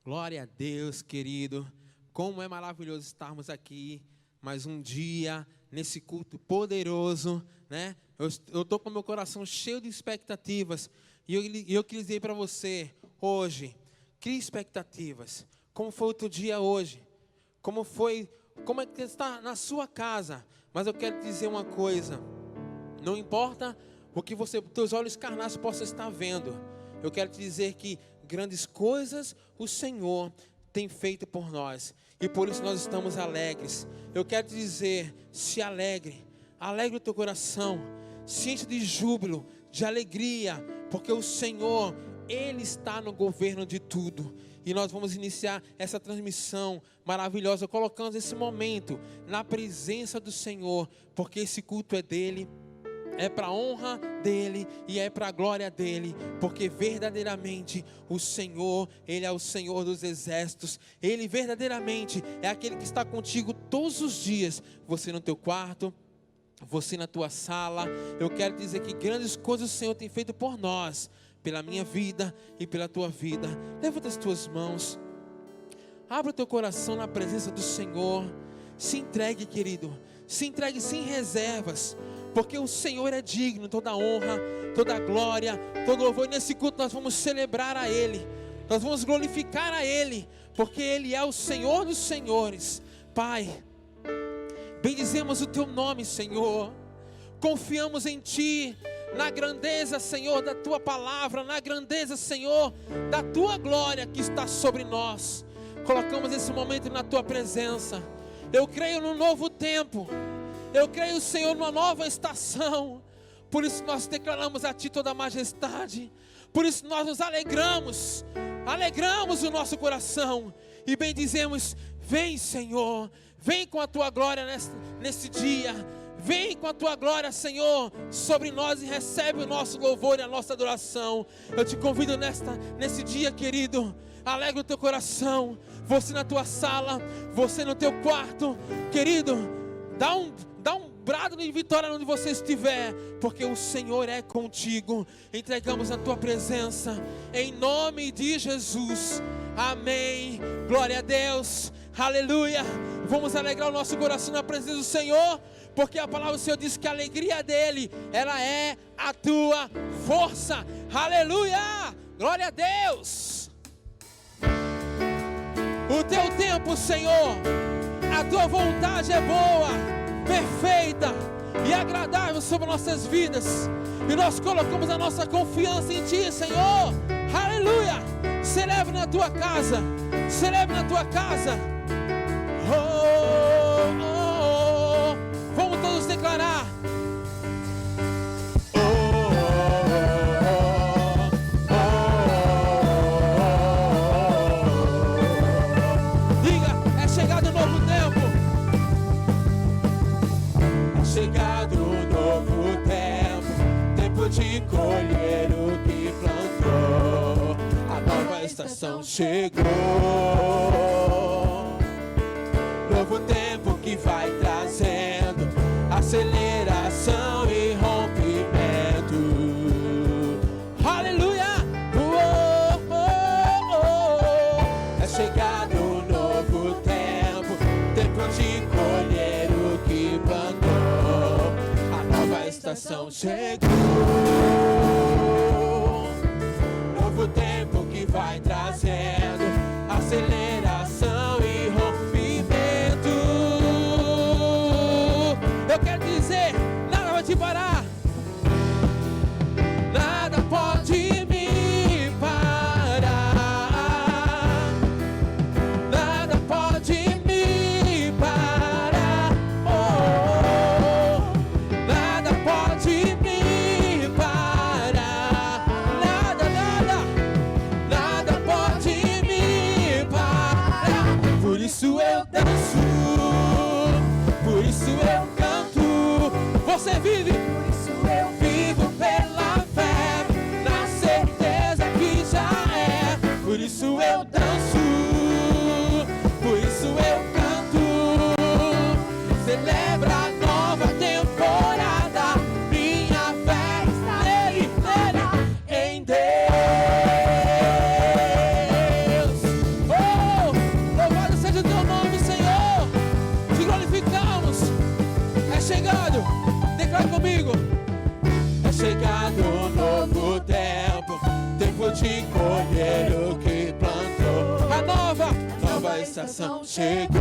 Glória a Deus, querido. Como é maravilhoso estarmos aqui mais um dia nesse culto poderoso, né? Eu estou com meu coração cheio de expectativas e eu queria dizer para você hoje, crie expectativas. Como foi o teu dia hoje? Como é que está na sua casa? Mas eu quero te dizer uma coisa. Não importa o que teus olhos carnais possam estar vendo. Eu quero te dizer que grandes coisas o Senhor tem feito por nós. E por isso nós estamos alegres. Eu quero te dizer, se alegre. Alegre o teu coração. Se enche de júbilo, de alegria. Porque o Senhor, Ele está no governo de tudo. E nós vamos iniciar essa transmissão maravilhosa, colocando esse momento na presença do Senhor. Porque esse culto é dEle. É para a honra dEle e é para a glória dEle, porque verdadeiramente o Senhor, Ele é o Senhor dos exércitos. Ele verdadeiramente é aquele que está contigo todos os dias, você no teu quarto, você na tua sala. Eu quero dizer que grandes coisas o Senhor tem feito por nós, pela minha vida e pela tua vida. Levanta as tuas mãos, abre o teu coração na presença do Senhor. Se entregue, querido, se entregue sem reservas, porque o Senhor é digno, toda honra, toda glória, todo louvor. E nesse culto nós vamos celebrar a Ele, nós vamos glorificar a Ele, porque Ele é o Senhor dos senhores. Pai, bendizemos o Teu nome, Senhor, confiamos em Ti, na grandeza, Senhor, da Tua palavra, na grandeza, Senhor, da Tua glória que está sobre nós. Colocamos esse momento na Tua presença. Eu creio no novo tempo. Eu creio, Senhor, numa nova estação. Por isso nós declaramos a Ti toda a majestade. Por isso nós nos alegramos. Alegramos o nosso coração. E bendizemos, vem, Senhor. Vem com a Tua glória nesse dia. Vem com a Tua glória, Senhor, sobre nós e recebe o nosso louvor e a nossa adoração. Eu te convido nesse dia, querido. Alegra o teu coração. Você na tua sala, você no teu quarto. Querido, dá um brado de vitória onde você estiver, porque o Senhor é contigo. Entregamos a tua presença, em nome de Jesus. Amém. Glória a Deus. Aleluia. Vamos alegrar o nosso coração na presença do Senhor, porque a palavra do Senhor diz que a alegria dele, ela é a tua força. Aleluia. Glória a Deus. O teu tempo, Senhor, a tua vontade é boa, perfeita e agradável sobre nossas vidas. E nós colocamos a nossa confiança em Ti, Senhor. Aleluia. Celebre na tua casa. Celebre na tua casa. Oh, oh, oh. Vamos todos declarar. De colher o que plantou, a nova estação chegou. Novo tempo que vai trazendo aceleração e rompimento. Aleluia! Oh, oh, oh. É chegado um novo tempo, tempo de colher o que plantou. A nova estação chegou. Novo tempo que vai trazendo aceleração e rompimento. Eu quero dizer, nada vai te parar. Nada pode me parar. Nada pode me parar. Oh, nada pode me parar. Nada, nada, nada pode me parar. Por isso eu danço, por isso eu canto. Você vive, por isso eu vivo pela fé, na certeza que já é. Por isso eu danço, por isso eu canto. Celebra a nova temporada. Minha fé está nele, em Deus. Oh, estação chegou.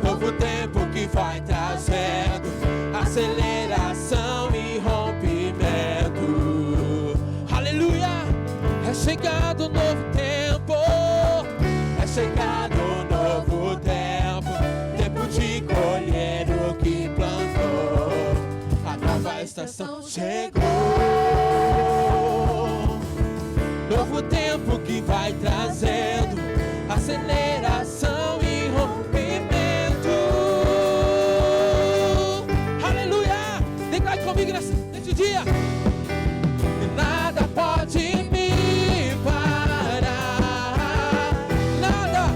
Novo tempo que vai trazendo aceleração e rompimento. Aleluia! É chegado um novo tempo. É chegado um novo tempo. Tempo de colher o que plantou. A nova estação chegou. Novo tempo que vai trazendo aceleração e rompimento. Aleluia! Declare comigo nesse dia. Nada pode me parar. Nada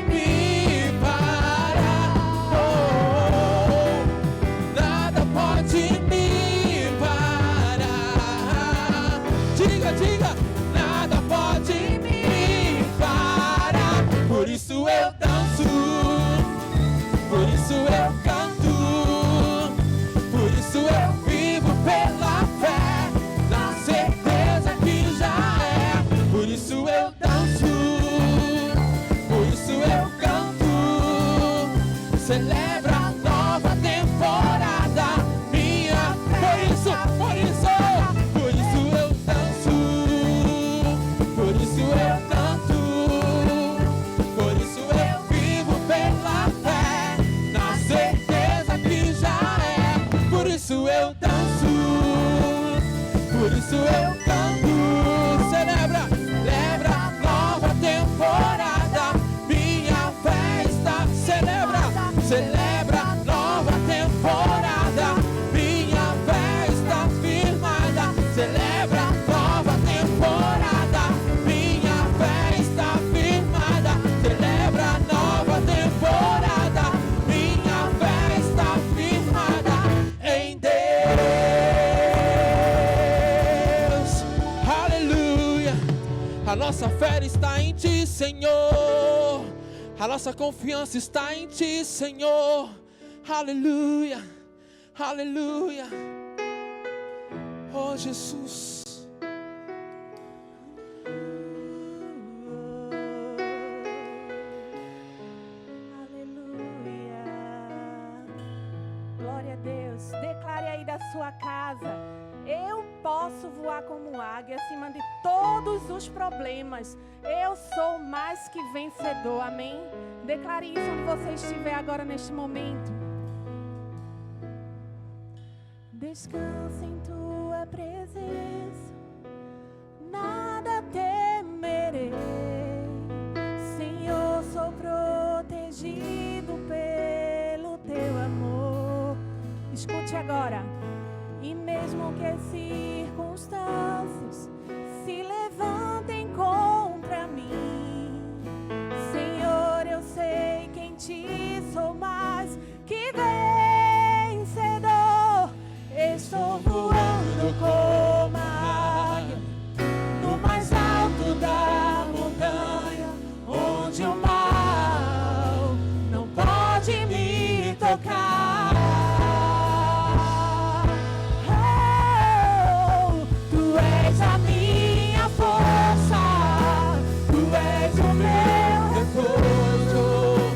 me parar. Oh, nada pode me parar. Diga, nada pode me parar. Por isso eu danço, por isso eu canto, por isso eu vivo pela fé, na certeza que já é. Por isso eu danço, por isso eu canto, celebra a nova temporada minha. Por isso eu danço, por isso eu canto, por isso eu vivo pela fé, na certeza que já é. Por isso eu danço, por isso eu canto, celebra a nova temporada, minha festa, celebra a nova temporada, minha festa firmada, celebra a nova temporada, minha festa firmada, celebra a nova temporada, minha festa firmada em Deus. Aleluia! A nossa fé está em Ti, Senhor. A nossa confiança está em Ti, Senhor. Aleluia! Aleluia! Oh, Jesus. Aleluia. Glória a Deus. Declare aí da sua casa: eu posso voar como águia acima de todos os problemas. Eu sou mais que vencedor. Amém? Declare isso onde você estiver agora neste momento. Descansa em tua presença, nada temerei. Senhor, sou protegido pelo teu amor. Escute agora. E mesmo que as circunstâncias se levantem contra mim, Senhor, eu sei que em Ti sou mais que vencedor. Estou voando como a águia no mais alto da montanha, onde o mal não pode me tocar. Tu és a minha força, Tu és o meu refúgio,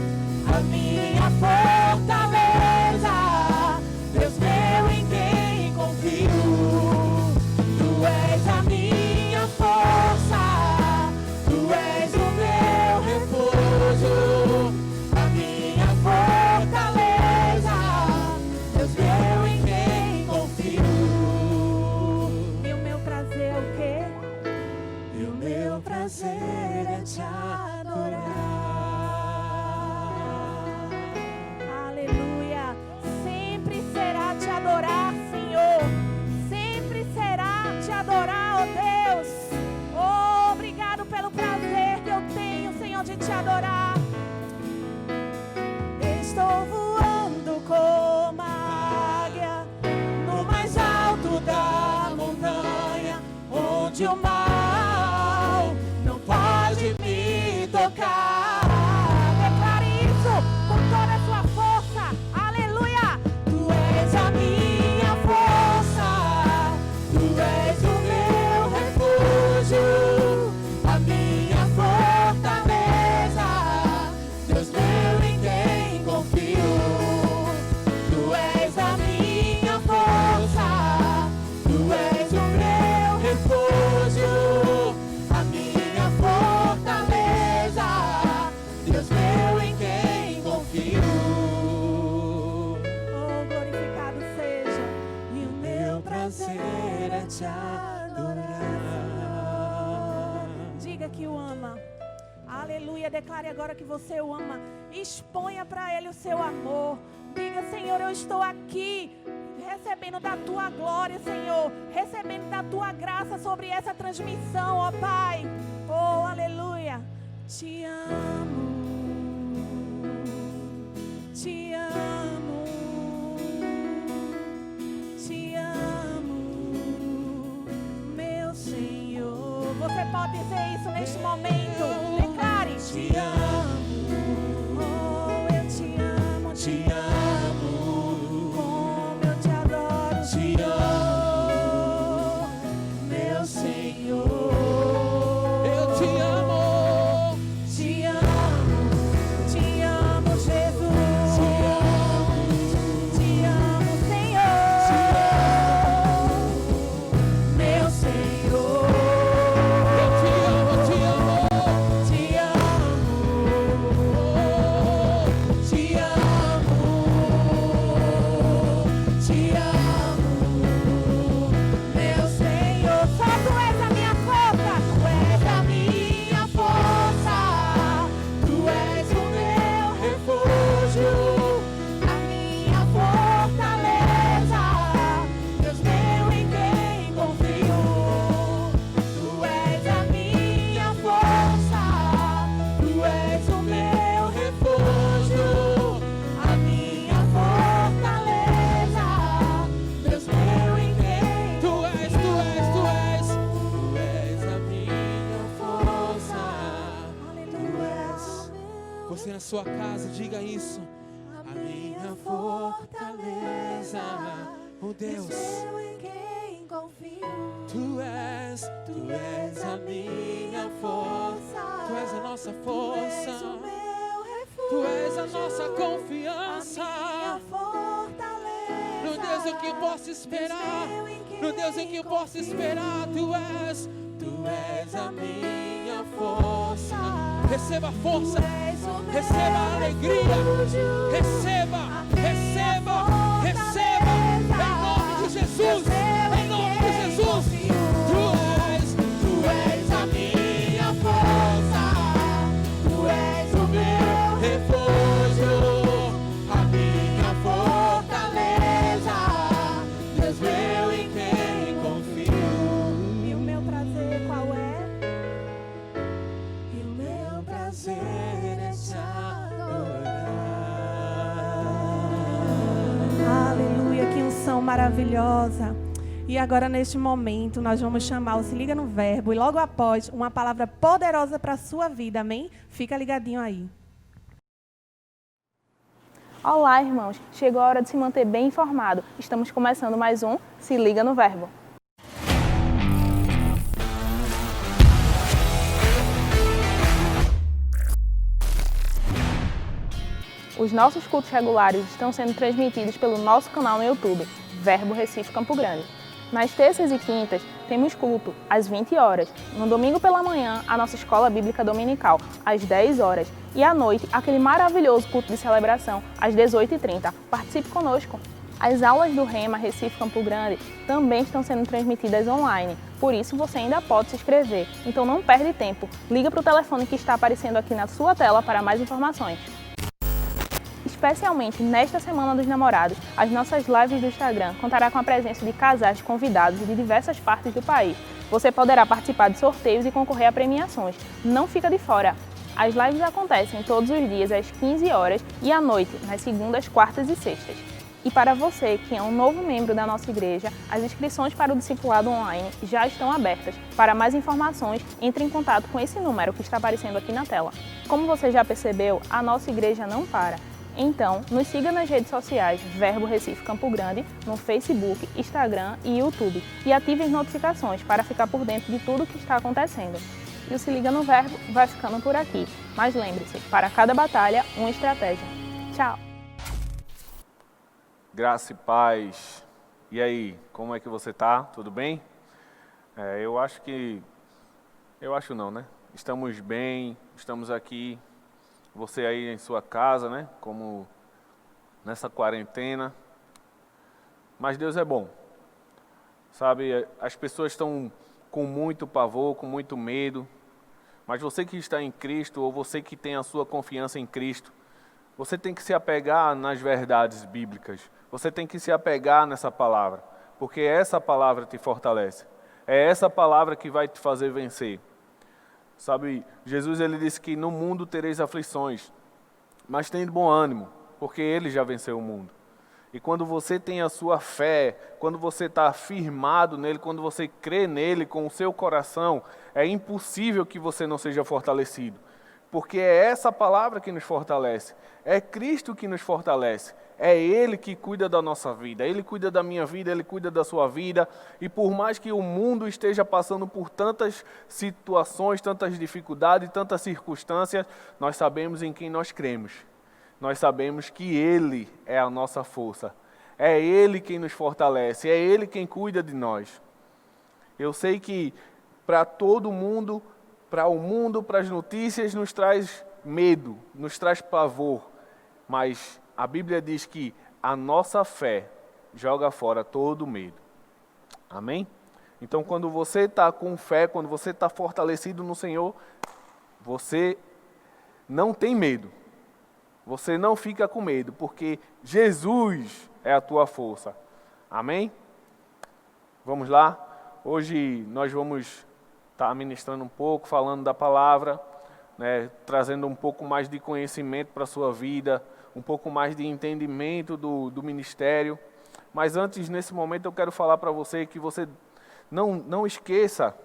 a minha fortaleza, Deus meu em quem confio. Tu és a minha força, Tu és o meu refúgio, a minha fortaleza, Deus meu em quem confio. E o meu prazer é o quê? E o meu prazer é te adorar. Aleluia. Sempre será te adorar, Senhor. Sempre será te adorar, ó Deus. Oh, obrigado pelo prazer que eu tenho, Senhor, de te adorar. Estou voando como a águia no mais alto da montanha, onde o mal não pode me tocar. Declare isso com toda a sua força. Aleluia! Tu és a minha força, Tu és o meu refúgio, a que o ama. Aleluia, declare agora que você o ama. Exponha para Ele o seu amor. Diga, Senhor, eu estou aqui recebendo da Tua glória, Senhor. Recebendo da Tua graça sobre essa transmissão, ó Pai. Oh, aleluia. Te amo. Te amo. Te amo, meu Senhor. Você pode dizer isso neste momento. Declare. Te amo. Oh, eu te amo. Te amo. Como eu te adoro. Te amo, meu Senhor. Eu te amo. Te amo. Te amo, Jesus. Te amo. Te amo, Senhor. Meu Senhor. Eu te amo, te amo. Te amo. Te amo. Te amo, meu Senhor. Só Tu és a minha força. Tu és a minha força. Tu és o meu refúgio, a minha fortaleza. Deus meu em quem confio. Tu és a minha força. Tu és o meu refúgio, a minha fortaleza. Deus meu em quem Tu és, tu és, tu és. Tu és a minha força. Aleluia. Você na sua casa, diga isso. A minha fortaleza. Oh Deus, Eu em quem confio. tu és a minha força. Tu és a nossa força. Tu és o meu refúgio. Tu és a nossa A confiança. minha fortaleza. No Deus em que eu posso esperar. No Deus em que eu posso esperar. Tu és a minha força. Receba força. Receba a alegria. Receba, receba, receba. Em nome de Jesus. Em nome de Jesus. Tu és a minha força. Tu és o meu refúgio, a minha fortaleza. Deus meu em quem confio. E o meu prazer qual é? E o meu prazer é te adorar. Aleluia, que unção maravilhosa. E agora neste momento nós vamos chamar o Se Liga no Verbo e logo após uma palavra poderosa para a sua vida, amém? Fica ligadinho aí. Olá, irmãos! Chegou a hora de se manter bem informado. Estamos começando mais um Se Liga no Verbo. Os nossos cultos regulares estão sendo transmitidos pelo nosso canal no YouTube, Verbo Recife Campo Grande. Nas terças e quintas, temos culto às 20 horas. No domingo pela manhã, a nossa escola bíblica dominical, às 10 horas. E à noite, aquele maravilhoso culto de celebração, às 18h30. Participe conosco! As aulas do Rema Recife Campo Grande também estão sendo transmitidas online. Por isso, você ainda pode se inscrever. Então não perde tempo. Liga para o telefone que está aparecendo aqui na sua tela para mais informações. Especialmente nesta Semana dos Namorados, as nossas lives do Instagram contará com a presença de casais convidados de diversas partes do país. Você poderá participar de sorteios e concorrer a premiações. Não fica de fora! As lives acontecem todos os dias às 15 horas e à noite, nas segundas, quartas e sextas. E para você que é um novo membro da nossa igreja, as inscrições para o discipulado online já estão abertas. Para mais informações, entre em contato com esse número que está aparecendo aqui na tela. Como você já percebeu, a nossa igreja não para. Então, nos siga nas redes sociais Verbo Recife Campo Grande, no Facebook, Instagram e YouTube. E ative as notificações para ficar por dentro de tudo o que está acontecendo. E o Se Liga no Verbo vai ficando por aqui. Mas lembre-se, para cada batalha, uma estratégia. Tchau! Graça e paz. E aí, como é que você tá? Tudo bem? Eu acho não, né? Estamos bem, estamos aqui, você aí em sua casa, né? Como nessa quarentena. Mas Deus é bom. Sabe, as pessoas estão com muito pavor, com muito medo, Mas você que está em Cristo, ou você que tem a sua confiança em Cristo, você tem que se apegar nas verdades bíblicas. Você tem que se apegar nessa palavra, porque essa palavra te fortalece. É essa palavra que vai te fazer vencer. Sabe, Jesus ele disse que no mundo tereis aflições, mas tem bom ânimo, porque Ele já venceu o mundo. E quando você tem a sua fé, quando você está firmado nele, quando você crê nele com o seu coração, é impossível que você não seja fortalecido. Porque é essa palavra que nos fortalece, é Cristo que nos fortalece, é Ele que cuida da nossa vida, Ele cuida da minha vida, Ele cuida da sua vida. E por mais que o mundo esteja passando por tantas situações, tantas dificuldades, tantas circunstâncias, nós sabemos em quem nós cremos. Nós sabemos que Ele é a nossa força, é Ele quem nos fortalece, é Ele quem cuida de nós. Eu sei que para todo mundo, para o mundo, para as notícias, nos traz medo, nos traz pavor, mas a Bíblia diz que a nossa fé joga fora todo medo. Amém? Então, quando você está com fé, quando você está fortalecido no Senhor, você não tem medo. Você não fica com medo, porque Jesus é a tua força. Amém? Vamos lá? Hoje nós vamos estar ministrando um pouco, falando da palavra, né, trazendo um pouco mais de conhecimento para a sua vida, um pouco mais de entendimento do ministério. Mas antes, nesse momento, eu quero falar para você que você não esqueça,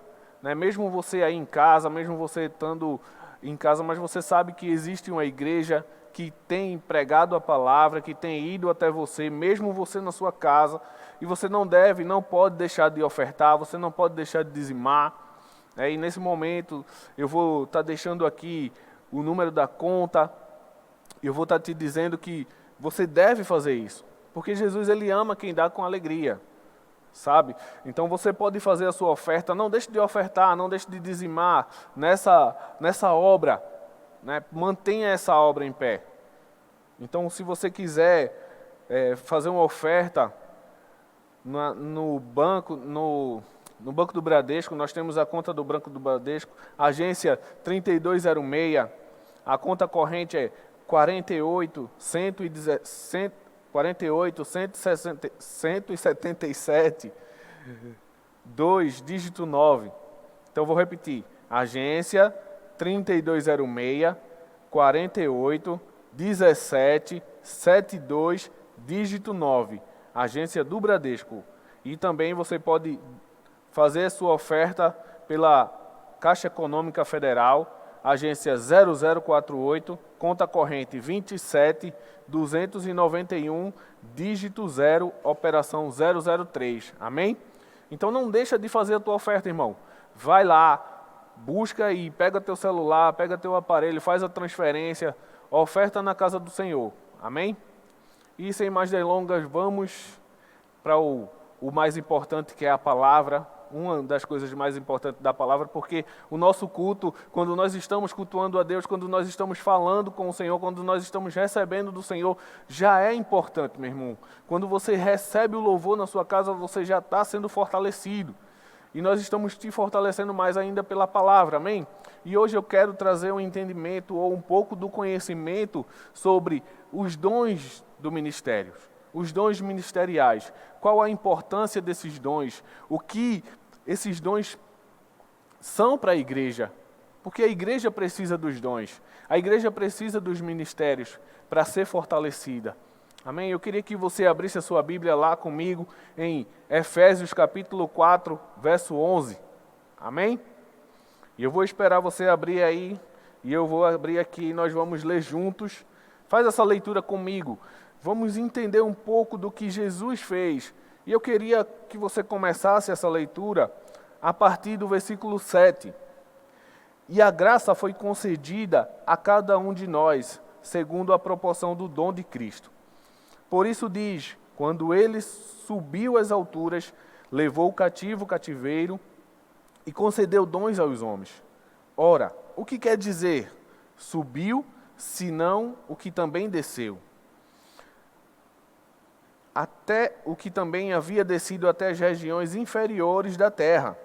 né, mesmo você aí em casa, mesmo você estando em casa, mas você sabe que existe uma igreja que tem pregado a palavra, que tem ido até você, mesmo você na sua casa, e você não pode deixar de ofertar, você não pode deixar de dizimar. E nesse momento, eu vou estar deixando aqui o número da conta, eu vou estar te dizendo que você deve fazer isso, porque Jesus ele ama quem dá com alegria, sabe? Então você pode fazer a sua oferta, não deixe de ofertar, não deixe de dizimar nessa obra, né? Mantenha essa obra em pé. Então, se você quiser fazer uma oferta no banco do Bradesco, nós temos a conta do Banco do Bradesco, agência 3206, a conta corrente é 177, 2, dígito 9. Então, vou repetir, agência 3206, 48, 17, 72, dígito 9, agência do Bradesco. E também você pode fazer a sua oferta pela Caixa Econômica Federal, agência 0048, conta corrente 27, 291, dígito 0, operação 003. Amém? Então não deixa de fazer a tua oferta, irmão. Vai lá, busca aí, pega teu celular, pega teu aparelho, faz a transferência, oferta na casa do Senhor. Amém? E sem mais delongas, vamos para o mais importante, que é a palavra. Uma das coisas mais importantes da palavra, porque o nosso culto, quando nós estamos cultuando a Deus, quando nós estamos falando com o Senhor, quando nós estamos recebendo do Senhor, já é importante, meu irmão. Quando você recebe o louvor na sua casa, você já está sendo fortalecido. E nós estamos te fortalecendo mais ainda pela palavra, amém? E hoje eu quero trazer um entendimento ou um pouco do conhecimento sobre os dons do ministério, os dons ministeriais. Qual a importância desses dons? O que esses dons são para a igreja? Porque a igreja precisa dos dons, a igreja precisa dos ministérios para ser fortalecida. Amém? Eu queria que você abrisse a sua Bíblia lá comigo em Efésios capítulo 4, verso 11. Amém? E eu vou esperar você abrir aí, e eu vou abrir aqui e nós vamos ler juntos. Faz essa leitura comigo. Vamos entender um pouco do que Jesus fez. E eu queria que você começasse essa leitura a partir do versículo 7. E a graça foi concedida a cada um de nós, segundo a proporção do dom de Cristo. Por isso diz, quando ele subiu às alturas, levou o cativo o cativeiro e concedeu dons aos homens. Ora, o que quer dizer subiu, senão o que também desceu? Até o que também havia descido até as regiões inferiores da terra.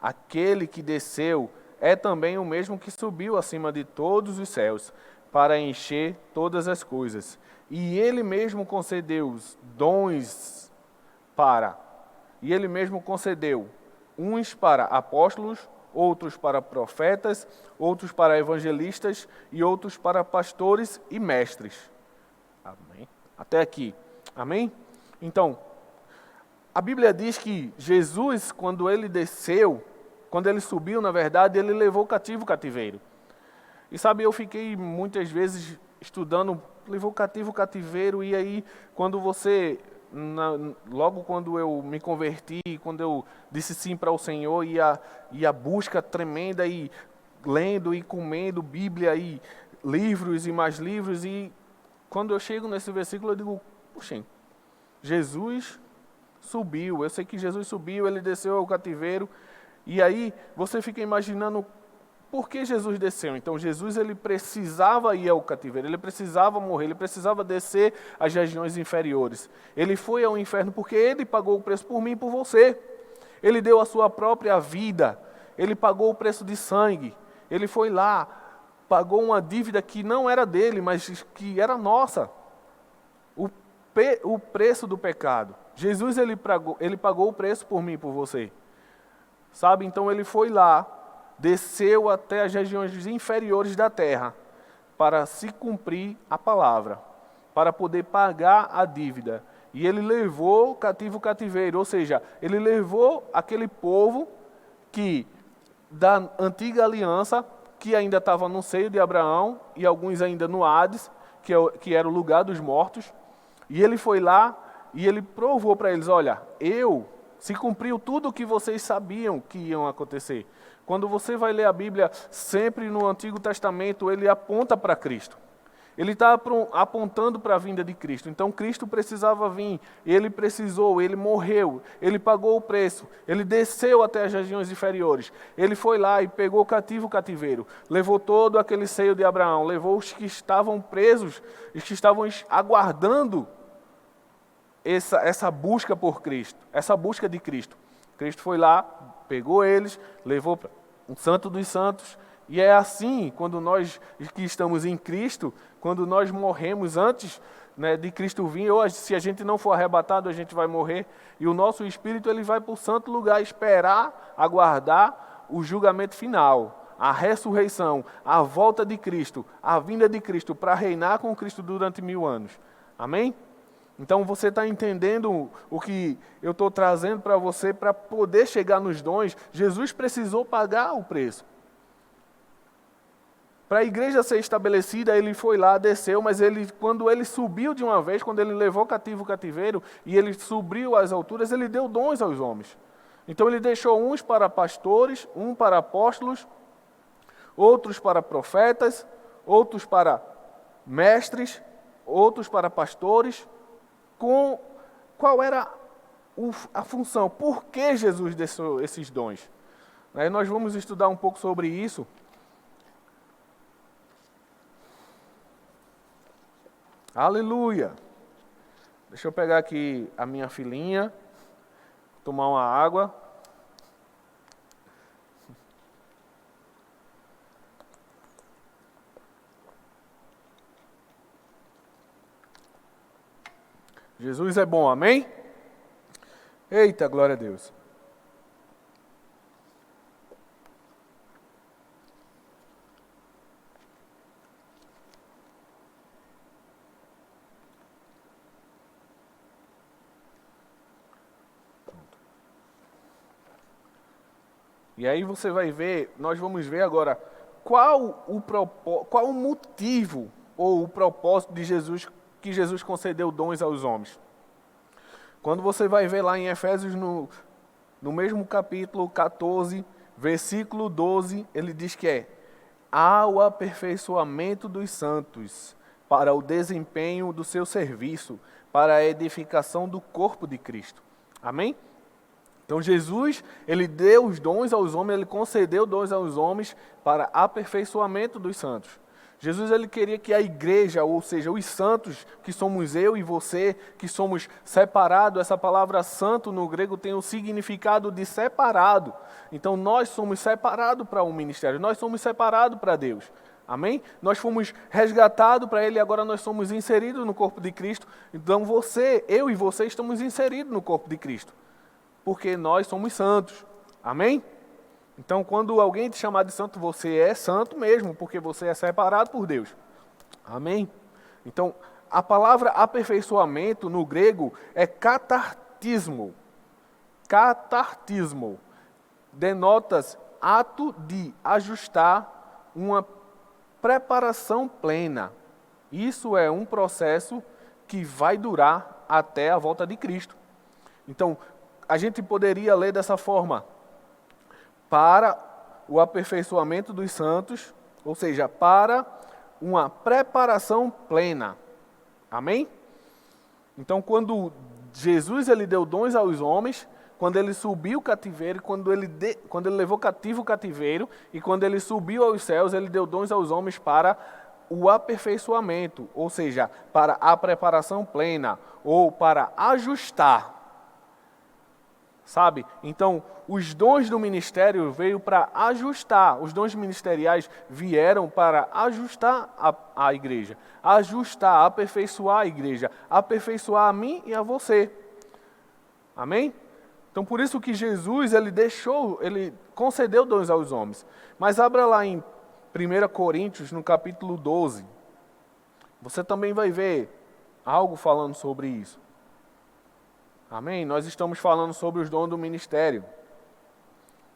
Aquele que desceu é também o mesmo que subiu acima de todos os céus, para encher todas as coisas. E ele mesmo concedeu os dons e ele mesmo concedeu uns para apóstolos, outros para profetas, outros para evangelistas e outros para pastores e mestres. Amém? Até aqui. Amém? Então, a Bíblia diz que Jesus, quando ele desceu, quando ele subiu, na verdade, ele levou cativo o cativeiro. E sabe, eu fiquei muitas vezes estudando, levou cativo o cativeiro, e aí, quando você, logo quando eu me converti, quando eu disse sim para o Senhor, e a busca tremenda, e lendo e comendo Bíblia, e livros e mais livros, e quando eu chego nesse versículo, eu digo, puxa, Jesus subiu, eu sei que Jesus subiu, ele desceu ao cativeiro, e aí você fica imaginando por que Jesus desceu. Então Jesus ele precisava ir ao cativeiro, ele precisava morrer, ele precisava descer às regiões inferiores. Ele foi ao inferno porque ele pagou o preço por mim e por você. Ele deu a sua própria vida, ele pagou o preço de sangue, ele foi lá, pagou uma dívida que não era dele, mas que era nossa. O preço do pecado. Jesus ele pagou o preço por mim e por você. Sabe? Então ele foi lá, desceu até as regiões inferiores da terra para se cumprir a palavra, para poder pagar a dívida. E ele levou cativo o cativeiro, ou seja, ele levou aquele povo que da antiga aliança, que ainda estava no seio de Abraão e alguns ainda no Hades, que era o lugar dos mortos. E ele foi lá e ele provou para eles, olha, se cumpriu tudo o que vocês sabiam que iam acontecer. Quando você vai ler a Bíblia, sempre no Antigo Testamento, ele aponta para Cristo. Ele está apontando para a vinda de Cristo. Então, Cristo precisava vir, ele precisou, ele morreu, ele pagou o preço, ele desceu até as regiões inferiores. Ele foi lá e pegou cativo o cativeiro, levou todo aquele seio de Abraão, levou os que estavam presos, os que estavam aguardando essa busca por Cristo, essa busca de Cristo. Cristo foi lá, pegou eles, levou para o Santo dos Santos, e é assim, quando nós que estamos em Cristo, quando nós morremos antes, né, de Cristo vir, ou se a gente não for arrebatado, a gente vai morrer, e o nosso espírito ele vai para o santo lugar, esperar, aguardar o julgamento final, a ressurreição, a volta de Cristo, a vinda de Cristo, para reinar com Cristo durante 1000 anos. Amém? Então você está entendendo o que eu estou trazendo para você, para poder chegar nos dons, Jesus precisou pagar o preço. Para a igreja ser estabelecida, ele foi lá, desceu, mas quando ele subiu de uma vez, quando ele levou cativo o cativeiro, e ele subiu às alturas, ele deu dons aos homens. Então ele deixou uns para pastores, um para apóstolos, outros para profetas, outros para mestres, outros para pastores. Qual era a função? Por que Jesus desceu esses dons? Aí nós vamos estudar um pouco sobre isso. Aleluia! Deixa eu pegar aqui a minha filhinha, tomar uma água. Jesus é bom, amém? Eita, glória a Deus. E aí você vai ver, nós vamos ver agora qual o motivo ou o propósito de Jesus, que Jesus concedeu dons aos homens. Quando você vai ver lá em Efésios, no mesmo capítulo 14, versículo 12, ele diz que ao aperfeiçoamento dos santos, para o desempenho do seu serviço, para a edificação do corpo de Cristo. Amém? Então Jesus, ele deu os dons aos homens, ele concedeu dons aos homens para aperfeiçoamento dos santos. Jesus ele queria que a igreja, ou seja, os santos, que somos eu e você, que somos separados, essa palavra santo no grego tem o significado de separado. Então nós somos separados para o ministério, nós somos separados para Deus. Amém? Nós fomos resgatados para Ele e agora nós somos inseridos no corpo de Cristo. Então eu e você estamos inseridos no corpo de Cristo, porque nós somos santos. Amém? Então, quando alguém te chamar de santo, você é santo mesmo, porque você é separado por Deus. Amém? Então, a palavra aperfeiçoamento no grego é catartismo. Catartismo denota ato de ajustar uma preparação plena. Isso é um processo que vai durar até a volta de Cristo. Então, a gente poderia ler dessa forma: para o aperfeiçoamento dos santos, ou seja, para uma preparação plena. Amém? Então, quando Jesus ele deu dons aos homens, quando ele subiu o cativeiro, quando ele levou cativo o cativeiro, e quando ele subiu aos céus, ele deu dons aos homens para o aperfeiçoamento, ou seja, para a preparação plena, ou para ajustar. Sabe? Então, os dons do ministério veio para ajustar, os dons ministeriais vieram para ajustar a igreja, ajustar, aperfeiçoar a igreja, aperfeiçoar a mim e a você. Amém? Então, por isso que Jesus, ele concedeu dons aos homens. Mas abra lá em 1 Coríntios, no capítulo 12. Você também vai ver algo falando sobre isso. Amém? Nós estamos falando sobre os dons do ministério.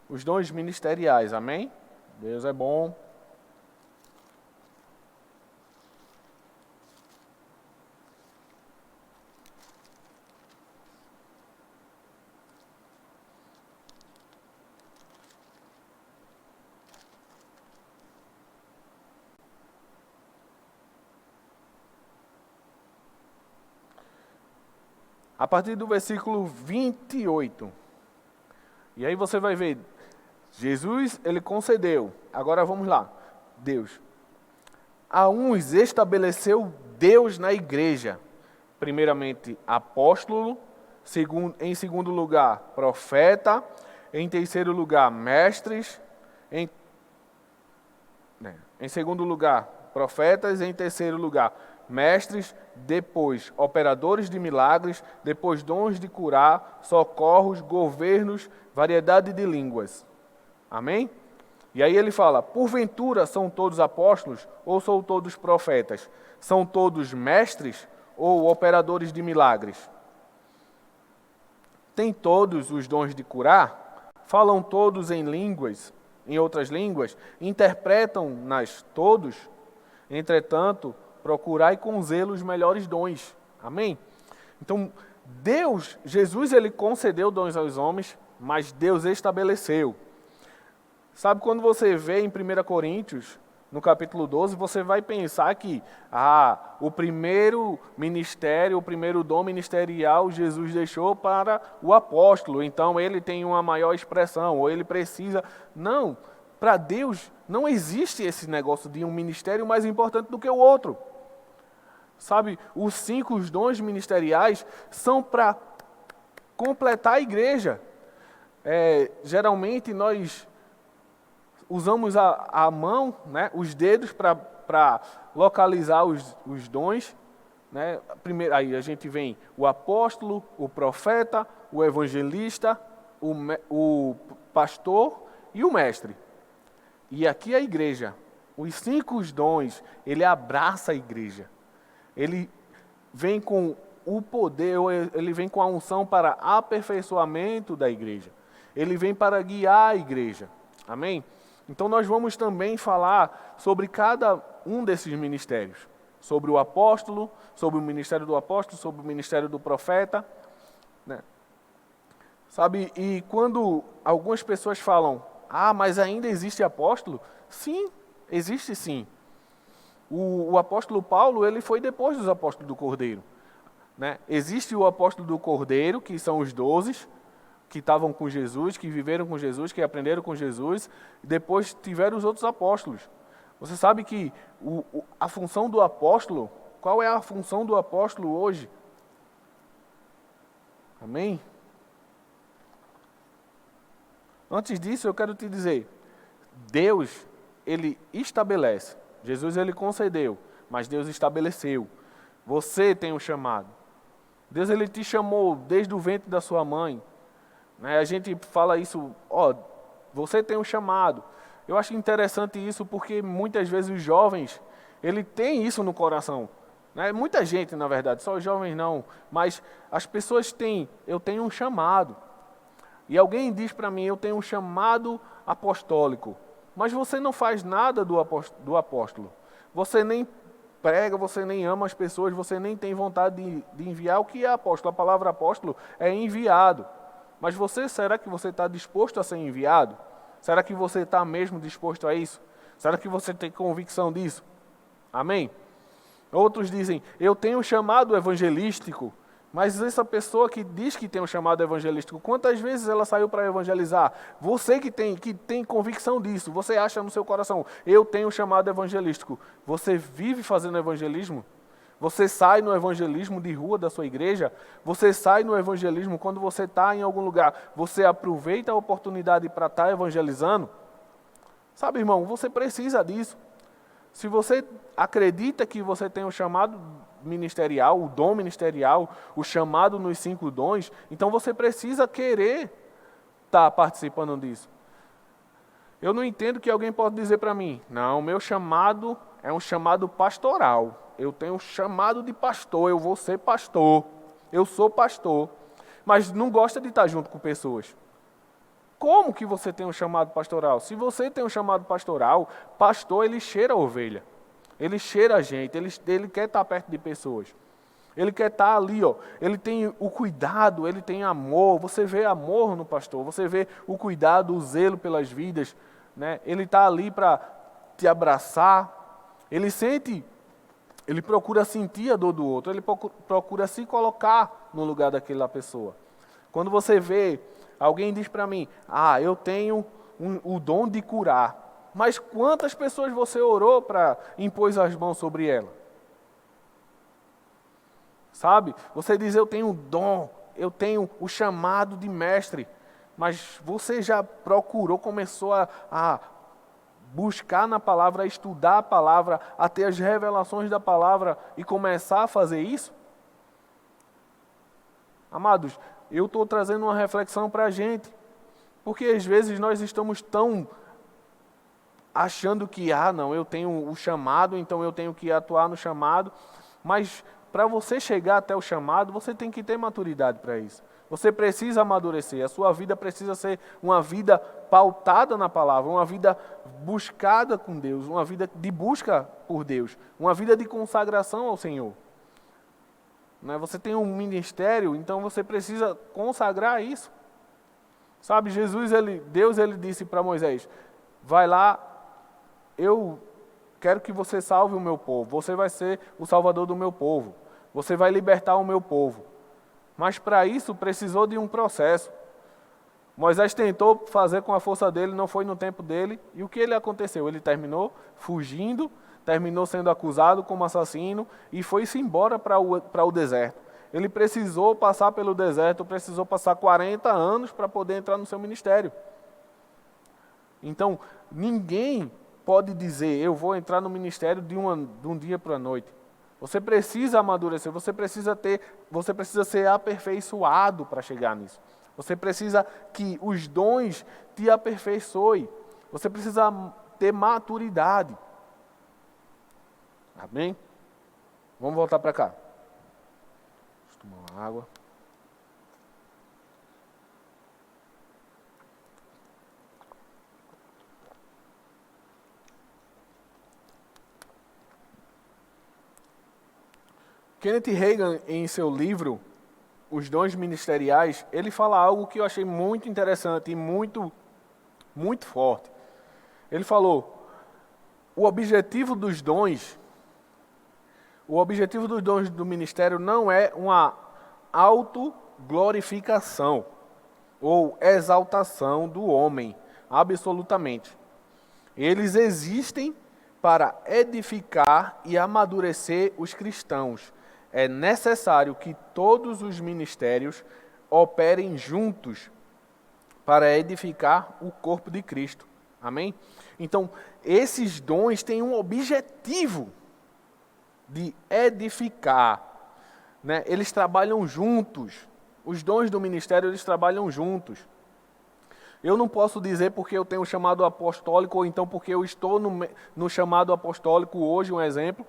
Os dons ministeriais, amém? Deus é bom. A partir do versículo 28. E aí você vai ver, Jesus, ele concedeu. Agora vamos lá. Deus. A uns estabeleceu Deus na igreja. Primeiramente, apóstolo. Em segundo lugar, profeta. Em terceiro lugar, mestres. Em segundo lugar, profetas. Em terceiro lugar, mestres, depois operadores de milagres, depois dons de curar, socorros, governos, variedade de línguas. Amém? E aí ele fala, porventura são todos apóstolos ou são todos profetas? São todos mestres ou operadores de milagres? Têm todos os dons de curar? Falam todos em línguas, em outras línguas? Interpretam-nas todos? Entretanto, procurai com zelo os melhores dons. Amém? Então, Jesus, ele concedeu dons aos homens, mas Deus estabeleceu. Sabe, quando você vê em 1 Coríntios, no capítulo 12, você vai pensar que o primeiro ministério, o primeiro dom ministerial, Jesus deixou para o apóstolo. Então, ele tem uma maior expressão, ou ele precisa... Não, para Deus não existe esse negócio de um ministério mais importante do que o outro. Sabe, os 5 dons ministeriais são para completar a igreja. Geralmente nós usamos a mão, né, os dedos para localizar os dons. Né? Primeiro, aí a gente vem o apóstolo, o profeta, o evangelista, o pastor e o mestre. E aqui a igreja. Os 5 dons, ele abraça a igreja. Ele vem com o poder, ele vem com a unção para aperfeiçoamento da igreja. Ele vem para guiar a igreja. Amém? Então nós vamos também falar sobre cada um desses ministérios. Sobre o apóstolo, sobre o ministério do apóstolo, sobre o ministério do profeta. Né? Sabe, e quando algumas pessoas falam, mas ainda existe apóstolo? Sim, existe sim. O apóstolo Paulo, ele foi depois dos apóstolos do Cordeiro. Né? Existe o apóstolo do Cordeiro, que são os 12, que estavam com Jesus, que viveram com Jesus, que aprenderam com Jesus. E depois tiveram os outros apóstolos. Você sabe que a função do apóstolo, qual é a função do apóstolo hoje? Amém? Antes disso, eu quero te dizer, Deus, Ele estabelece. Jesus, Ele concedeu, mas Deus estabeleceu. Você tem um chamado. Deus, Ele te chamou desde o ventre da sua mãe. Né? A gente fala isso, você tem um chamado. Eu acho interessante isso porque muitas vezes os jovens, ele tem isso no coração. Né? Muita gente, na verdade, só os jovens não, mas as pessoas têm, eu tenho um chamado. E alguém diz para mim, eu tenho um chamado apostólico, mas você não faz nada do apóstolo. Você nem prega, você nem ama as pessoas, você nem tem vontade de enviar. O que é apóstolo? A palavra apóstolo é enviado. Mas será que você está disposto a ser enviado? Será que você está mesmo disposto a isso? Será que você tem convicção disso? Amém? Outros dizem, eu tenho um chamado evangelístico, mas essa pessoa que diz que tem um chamado evangelístico, quantas vezes ela saiu para evangelizar? Você que tem convicção disso, você acha no seu coração, eu tenho um chamado evangelístico. Você vive fazendo evangelismo? Você sai no evangelismo de rua da sua igreja? Você sai no evangelismo quando você está em algum lugar? Você aproveita a oportunidade para estar evangelizando? Sabe, irmão, você precisa disso. Se você acredita que você tem um chamado ministerial, o dom ministerial, o chamado nos 5 dons, então você precisa querer estar participando disso. Eu não entendo que alguém pode dizer para mim, não, meu chamado é um chamado pastoral, eu tenho um chamado de pastor, eu vou ser pastor, eu sou pastor, mas não gosta de estar junto com pessoas. Como que você tem um chamado pastoral? Se você tem um chamado pastoral, pastor, ele cheira a ovelha. Ele cheira a gente, ele quer estar perto de pessoas. Ele quer estar ali, ele tem o cuidado, ele tem amor. Você vê amor no pastor, você vê o cuidado, o zelo pelas vidas. Né? Ele está ali para te abraçar. Ele procura sentir a dor do outro, ele procura se colocar no lugar daquela pessoa. Quando você vê, alguém diz para mim, eu tenho o dom de curar. Mas quantas pessoas você orou para impor as mãos sobre ela? Sabe? Você diz, eu tenho o dom, eu tenho o chamado de mestre. Mas você já procurou, começou a buscar na palavra, a estudar a palavra, a ter as revelações da palavra e começar a fazer isso? Amados, eu estou trazendo uma reflexão para a gente. Porque às vezes nós estamos tão achando que, não, eu tenho o chamado, então eu tenho que atuar no chamado. Mas para você chegar até o chamado, você tem que ter maturidade para isso. Você precisa amadurecer. A sua vida precisa ser uma vida pautada na palavra, uma vida buscada com Deus, uma vida de busca por Deus, uma vida de consagração ao Senhor. Você tem um ministério, então você precisa consagrar isso. Sabe, Deus disse para Moisés, vai lá, eu quero que você salve o meu povo, você vai ser o salvador do meu povo, você vai libertar o meu povo. Mas para isso precisou de um processo. Moisés tentou fazer com a força dele, não foi no tempo dele, e o que aconteceu? Ele terminou fugindo, terminou sendo acusado como assassino e foi-se embora para o deserto. Ele precisou passar pelo deserto, precisou passar 40 anos para poder entrar no seu ministério. Então, ninguém pode dizer, eu vou entrar no ministério de um dia para a noite. Você precisa amadurecer, você precisa ser aperfeiçoado para chegar nisso. Você precisa que os dons te aperfeiçoem. Você precisa ter maturidade. Amém? Vamos voltar para cá. Deixa eu tomar uma água. Kenneth Hagin, em seu livro, Os Dons Ministeriais, ele fala algo que eu achei muito interessante e muito, muito forte. Ele falou, o objetivo dos dons do ministério não é uma autoglorificação ou exaltação do homem, absolutamente. Eles existem para edificar e amadurecer os cristãos. É necessário que todos os ministérios operem juntos para edificar o corpo de Cristo. Amém? Então, esses dons têm um objetivo de edificar, né? Eles trabalham juntos. Os dons do ministério, eles trabalham juntos. Eu não posso dizer porque eu tenho o chamado apostólico, ou então porque eu estou no chamado apostólico hoje, um exemplo,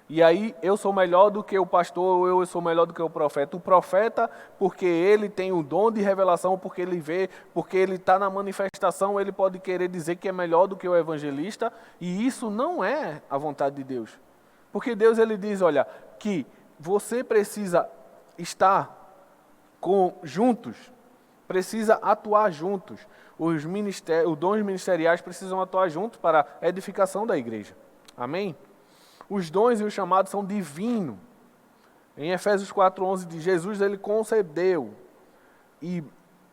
e aí eu sou melhor do que o pastor, ou eu sou melhor do que o profeta. O profeta, porque ele tem o dom de revelação, porque ele vê, porque ele está na manifestação, ele pode querer dizer que é melhor do que o evangelista, e isso não é a vontade de Deus. Porque Deus, ele diz, olha, que você precisa estar juntos, precisa atuar juntos. Os dons ministeriais precisam atuar juntos para a edificação da igreja. Amém? Os dons e os chamados são divinos. Em Efésios 4:11 diz, Jesus ele concedeu. E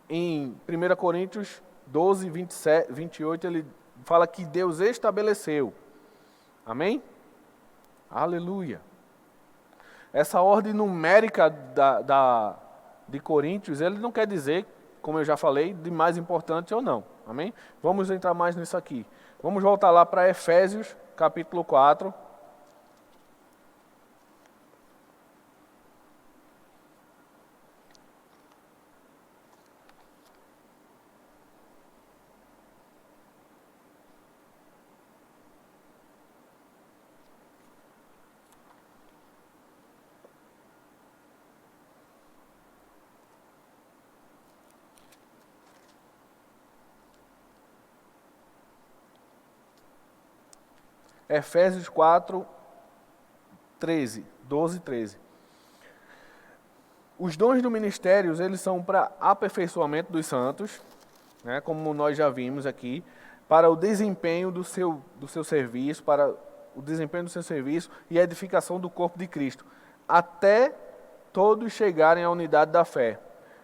em 1 Coríntios 12, 28, ele fala que Deus estabeleceu. Amém? Aleluia. Essa ordem numérica de Coríntios, ele não quer dizer, como eu já falei, de mais importante ou não. Amém? Vamos entrar mais nisso aqui. Vamos voltar lá para Efésios, capítulo 4. Efésios 4, 12 e 13. Os dons do ministério, eles são para aperfeiçoamento dos santos, né, como nós já vimos aqui, para o desempenho do seu serviço, e a edificação do corpo de Cristo, até todos chegarem à unidade da fé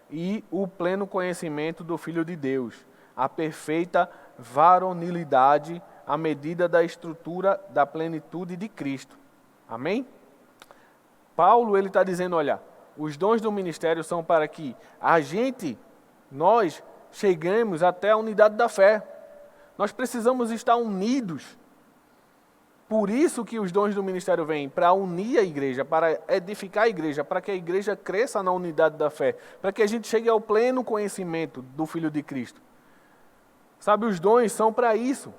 e o pleno conhecimento do Filho de Deus, a perfeita varonilidade, à medida da estrutura da plenitude de Cristo. Amém? Paulo, ele está dizendo, olha, os dons do ministério são para que nós cheguemos até a unidade da fé. Nós precisamos estar unidos. Por isso que os dons do ministério vêm, para unir a igreja, para edificar a igreja, para que a igreja cresça na unidade da fé, para que a gente chegue ao pleno conhecimento do Filho de Cristo. Sabe, os dons são para isso.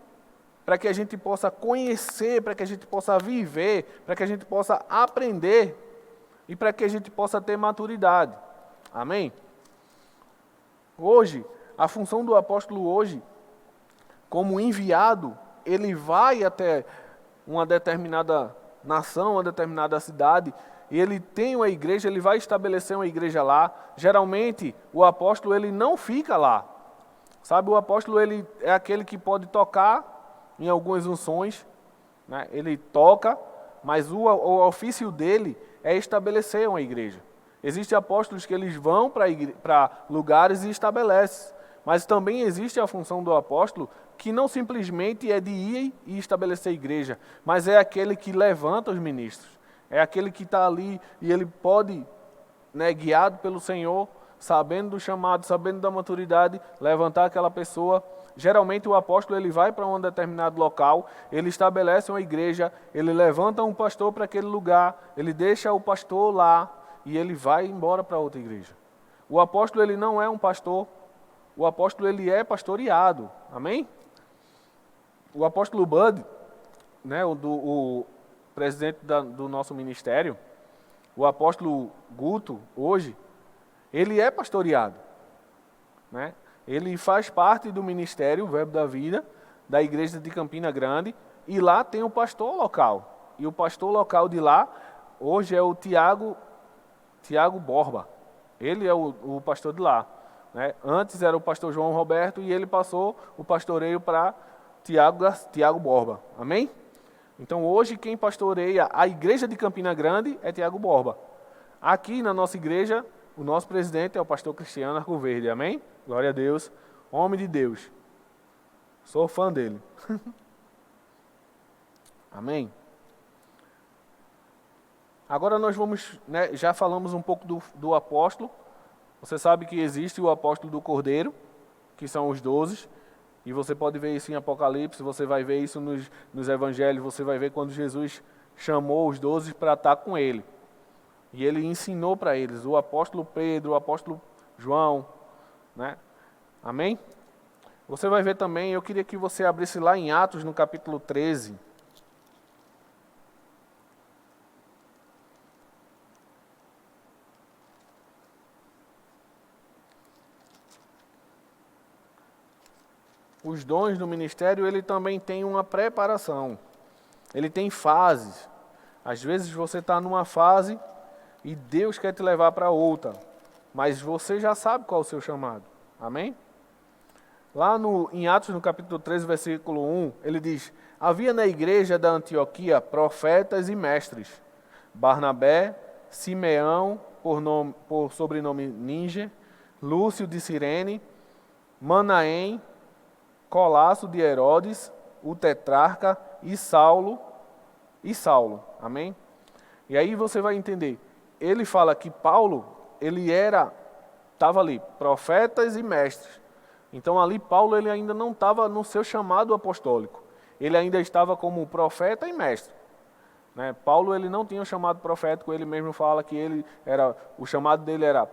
Para que a gente possa conhecer, para que a gente possa viver, para que a gente possa aprender e para que a gente possa ter maturidade. Amém? Hoje, a função do apóstolo hoje, como enviado, ele vai até uma determinada nação, uma determinada cidade, e ele tem uma igreja, ele vai estabelecer uma igreja lá. Geralmente, o apóstolo ele não fica lá. Sabe, o apóstolo ele é aquele que pode tocar em algumas unções, né? Ele toca, mas o ofício dele é estabelecer uma igreja. Existem apóstolos que eles vão para lugares e estabelecem, mas também existe a função do apóstolo que não simplesmente é de ir e estabelecer a igreja, mas é aquele que levanta os ministros, é aquele que está ali e ele pode, né, guiado pelo Senhor, sabendo do chamado, sabendo da maturidade, levantar aquela pessoa. Geralmente o apóstolo ele vai para um determinado local, ele estabelece uma igreja, ele levanta um pastor para aquele lugar, ele deixa o pastor lá e ele vai embora para outra igreja. O apóstolo ele não é um pastor, o apóstolo ele é pastoreado. Amém? O apóstolo Bud, né, o presidente do nosso ministério, o apóstolo Guto, hoje, ele é pastoreado, né? Ele faz parte do ministério, o Verbo da Vida, da igreja de Campina Grande, e lá tem o pastor local. E o pastor local de lá, hoje é o Tiago Borba. Ele é o pastor de lá, né? Antes era o pastor João Roberto e ele passou o pastoreio para Tiago Borba. Amém? Então hoje quem pastoreia a igreja de Campina Grande é Tiago Borba. Aqui na nossa igreja, o nosso presidente é o pastor Cristiano Arcoverde. Amém? Glória a Deus. Homem de Deus. Sou fã dele. Amém? Agora nós vamos, né, já falamos um pouco do apóstolo. Você sabe que existe o apóstolo do Cordeiro, que são os 12, e você pode ver isso em Apocalipse, você vai ver isso nos evangelhos, você vai ver quando Jesus chamou os 12 para estar com ele. E ele ensinou para eles, o apóstolo Pedro, o apóstolo João, né? Amém? Você vai ver também, eu queria que você abrisse lá em Atos, no capítulo 13. Os dons do ministério, ele também tem uma preparação. Ele tem fases. Às vezes você está numa fase e Deus quer te levar para outra. Mas você já sabe qual é o seu chamado. Amém? Lá em Atos, no capítulo 13, versículo 1, ele diz: havia na igreja da Antioquia profetas e mestres. Barnabé, Simeão, por sobrenome Níger, Lúcio de Cirene, Manaém, Colasso de Herodes, o tetrarca, e Saulo. Amém? E aí você vai entender. Ele fala que Paulo, ele estava ali, profetas e mestres. Então ali Paulo, ele ainda não estava no seu chamado apostólico. Ele ainda estava como profeta e mestre. Né? Paulo, ele não tinha um chamado profético, ele mesmo fala que o chamado dele era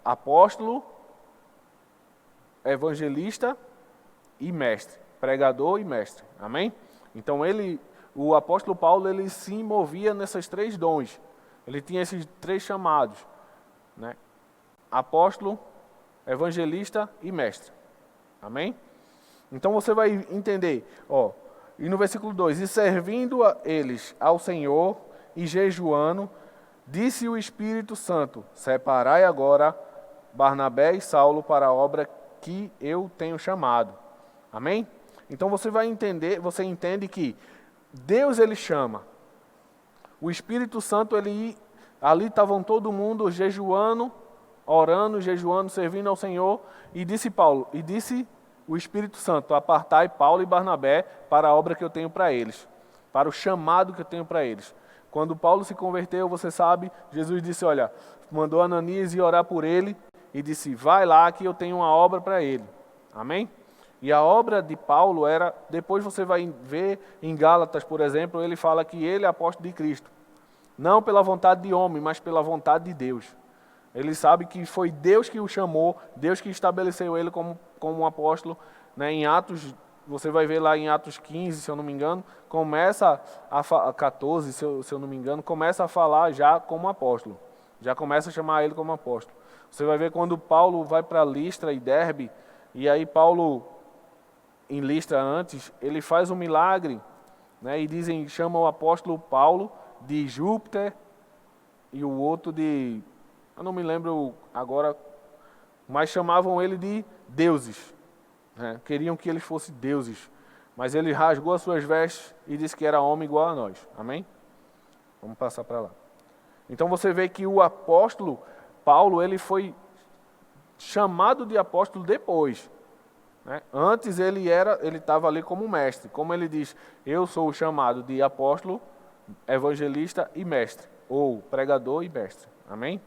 apóstolo, evangelista e mestre, pregador e mestre. Amém? Então o apóstolo Paulo, ele se movia nesses 3 dons. Ele tinha esses 3 chamados, né? Apóstolo, evangelista e mestre. Amém? Então você vai entender, e no versículo 2, e servindo eles ao Senhor e jejuando, disse o Espírito Santo: separai agora Barnabé e Saulo para a obra que eu tenho chamado. Amém? Então você vai entender, você entende que Deus, ele chama. O Espírito Santo, ali estavam todo mundo jejuando, orando, jejuando, servindo ao Senhor, e disse o Espírito Santo: apartai Paulo e Barnabé para a obra que eu tenho para eles, para o chamado que eu tenho para eles. Quando Paulo se converteu, você sabe, Jesus disse, mandou Ananias ir orar por ele, e disse: vai lá que eu tenho uma obra para ele. Amém? E a obra de Paulo era, depois você vai ver em Gálatas, por exemplo, ele fala que ele é apóstolo de Cristo. Não pela vontade de homem, mas pela vontade de Deus. Ele sabe que foi Deus que o chamou, Deus que estabeleceu ele como um apóstolo. Né? Em Atos, você vai ver lá em Atos 15, se eu não me engano, começa a 14, se eu não me engano, começa a falar já como apóstolo. Já começa a chamar ele como apóstolo. Você vai ver quando Paulo vai para Listra e Derbe, e aí Paulo, em Listra antes, ele faz um milagre, né? E chama o apóstolo Paulo de Júpiter e o outro de, eu não me lembro agora, mas chamavam ele de deuses, né? Queriam que ele fosse deuses, mas ele rasgou as suas vestes e disse que era homem igual a nós. Amém? Vamos passar para lá. Então você vê que o apóstolo Paulo, ele foi chamado de apóstolo depois. Né? Antes ele estava ali como mestre. Como ele diz, eu sou o chamado de apóstolo, evangelista e mestre. Ou pregador e mestre. Amém?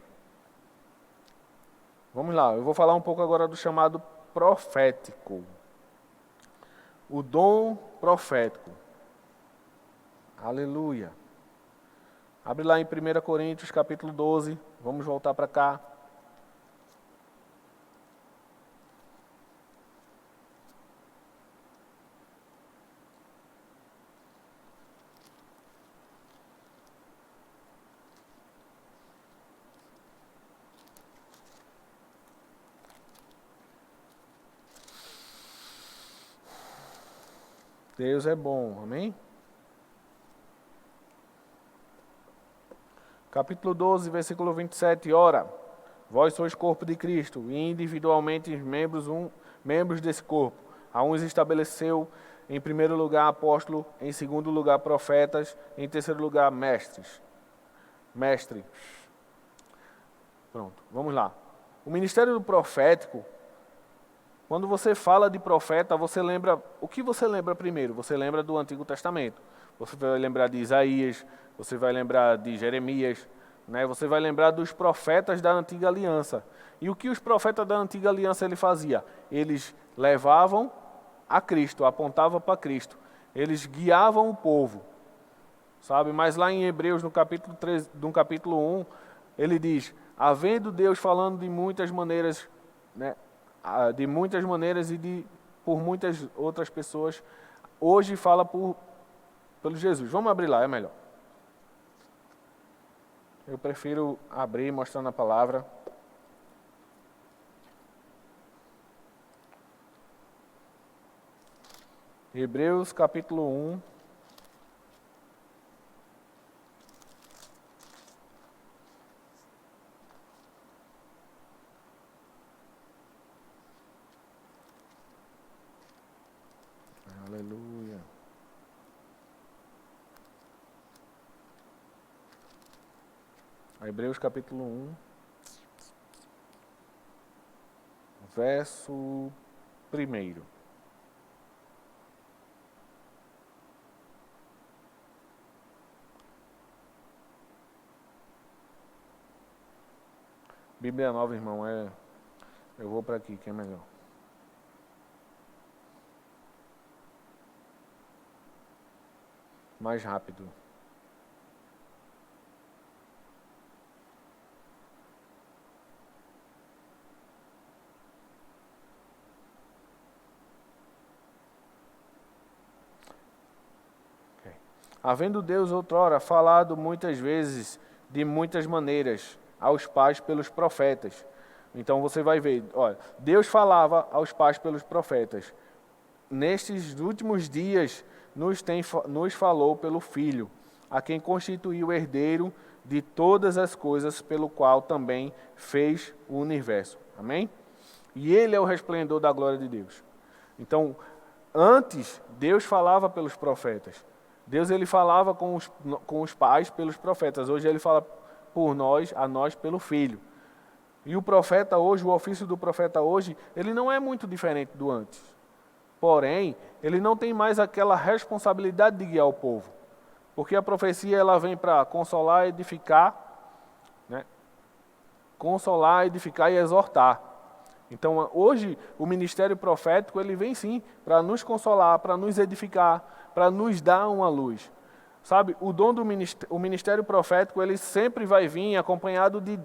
Vamos lá, eu vou falar um pouco agora do chamado profético. O dom profético. Aleluia. Abre lá em 1 Coríntios, capítulo 12. Vamos voltar para cá. Deus é bom, amém? Capítulo 12, versículo 27, ora, vós sois corpo de Cristo, e individualmente membros desse corpo. A uns estabeleceu, em primeiro lugar, apóstolo, em segundo lugar, profetas, em terceiro lugar, mestres. Pronto, vamos lá. O ministério do profético, Quando você fala de profeta, você lembra, o que você lembra primeiro? Você lembra do Antigo Testamento. Você vai lembrar de Isaías, você vai lembrar de Jeremias, né? Você vai lembrar dos profetas da Antiga Aliança. E o que os profetas da Antiga Aliança ele fazia? Eles levavam a Cristo, apontavam para Cristo. Eles guiavam o povo. Sabe? Mas lá em Hebreus, no capítulo 1, ele diz, havendo Deus falando de muitas maneiras, né? De muitas maneiras e por muitas outras pessoas, hoje fala pelo Jesus. Vamos abrir lá, é melhor. Eu prefiro abrir mostrando a palavra. Hebreus capítulo 1. Aleluia. Hebreus capítulo 1, verso 1. Bíblia Nova, irmão, eu vou para aqui, que é melhor. Mais rápido. Okay. Havendo Deus outrora falado muitas vezes, de muitas maneiras, aos pais pelos profetas. Então você vai ver, olha, Deus falava aos pais pelos profetas. Nestes últimos dias, nos falou pelo Filho, a quem constituiu o herdeiro de todas as coisas, pelo qual também fez o universo. Amém? E ele é o resplendor da glória de Deus. Então, antes, Deus falava pelos profetas. Deus ele falava com os pais pelos profetas. Hoje ele fala por nós, a nós pelo Filho. E o profeta hoje, o ofício do profeta hoje, ele não é muito diferente do antes. Porém, ele não tem mais aquela responsabilidade de guiar o povo. Porque a profecia ela vem para consolar, edificar, né? Consolar, edificar e exortar. Então, hoje, o ministério profético, ele vem sim para nos consolar, para nos edificar, para nos dar uma luz. Sabe, o dom do ministério profético, ele sempre vai vir acompanhado de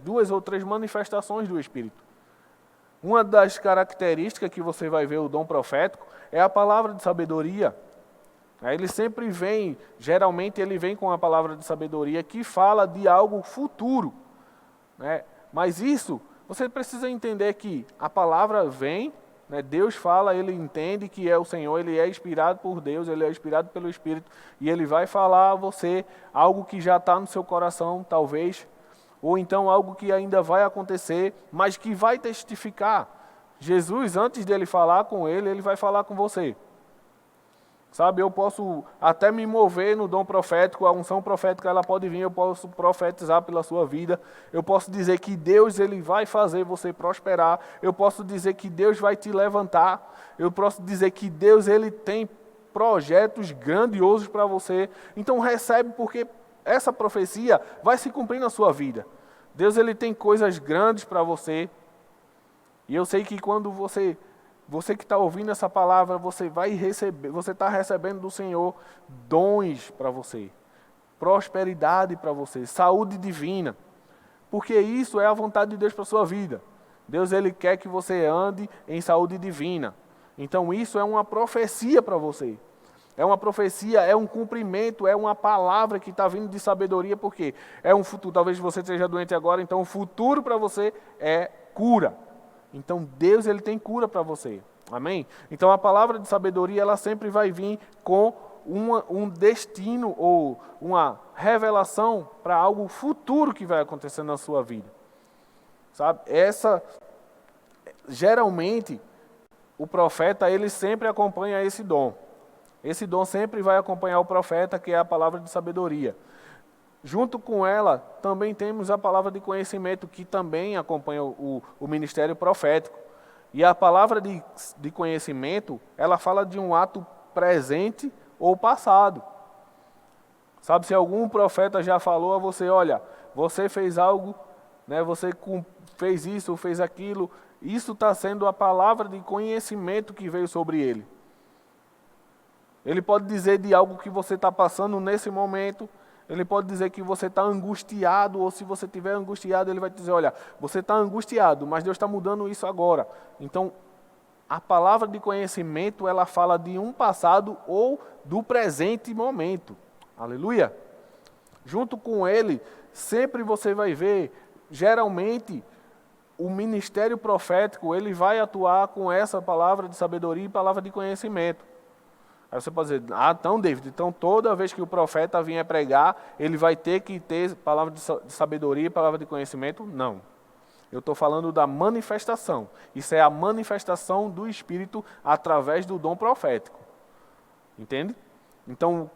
duas ou três manifestações do Espírito. Uma das características que você vai ver o dom profético é a palavra de sabedoria. Ele sempre vem, geralmente ele vem com a palavra de sabedoria que fala de algo futuro. Né? Mas isso, você precisa entender que a palavra vem, né? Deus fala, ele entende que é o Senhor, ele é inspirado por Deus, ele é inspirado pelo Espírito, e ele vai falar a você algo que já está no seu coração, talvez, ou então algo que ainda vai acontecer, mas que vai testificar. Jesus, antes dele falar com ele vai falar com você. Sabe, eu posso até me mover no dom profético, a unção profética ela pode vir, eu posso profetizar pela sua vida, eu posso dizer que Deus ele vai fazer você prosperar, eu posso dizer que Deus vai te levantar, eu posso dizer que Deus ele tem projetos grandiosos para você, então recebe porque essa profecia vai se cumprir na sua vida. Deus ele tem coisas grandes para você, e eu sei que quando você que está ouvindo essa palavra, você vai receber, você está recebendo do Senhor dons para você, prosperidade para você, saúde divina, porque isso é a vontade de Deus para a sua vida. Deus ele quer que você ande em saúde divina. Então isso é uma profecia para você. É uma profecia, é um cumprimento, é uma palavra que está vindo de sabedoria, porque é um futuro. Talvez você esteja doente agora, então o futuro para você é cura. Então Deus ele tem cura para você. Amém? Então a palavra de sabedoria ela sempre vai vir com um destino ou uma revelação para algo futuro que vai acontecer na sua vida. Sabe? Geralmente o profeta ele sempre acompanha esse dom. Esse dom sempre vai acompanhar o profeta, que é a palavra de sabedoria. Junto com ela, também temos a palavra de conhecimento, que também acompanha o ministério profético. E a palavra de conhecimento, ela fala de um ato presente ou passado. Sabe, se algum profeta já falou a você, olha, você fez algo, né, você fez isso, fez aquilo, isso está sendo a palavra de conhecimento que veio sobre ele. Ele pode dizer de algo que você está passando nesse momento, ele pode dizer que você está angustiado, ou se você estiver angustiado, ele vai te dizer, olha, você está angustiado, mas Deus está mudando isso agora. Então, a palavra de conhecimento, ela fala de um passado ou do presente momento. Aleluia! Junto com ele, sempre você vai ver, geralmente, o ministério profético, ele vai atuar com essa palavra de sabedoria e palavra de conhecimento. Aí você pode dizer, então, David, então toda vez que o profeta vier pregar, ele vai ter que ter palavra de sabedoria e palavra de conhecimento? Não. Eu estou falando da manifestação. Isso é a manifestação do Espírito através do dom profético. Entende? Então,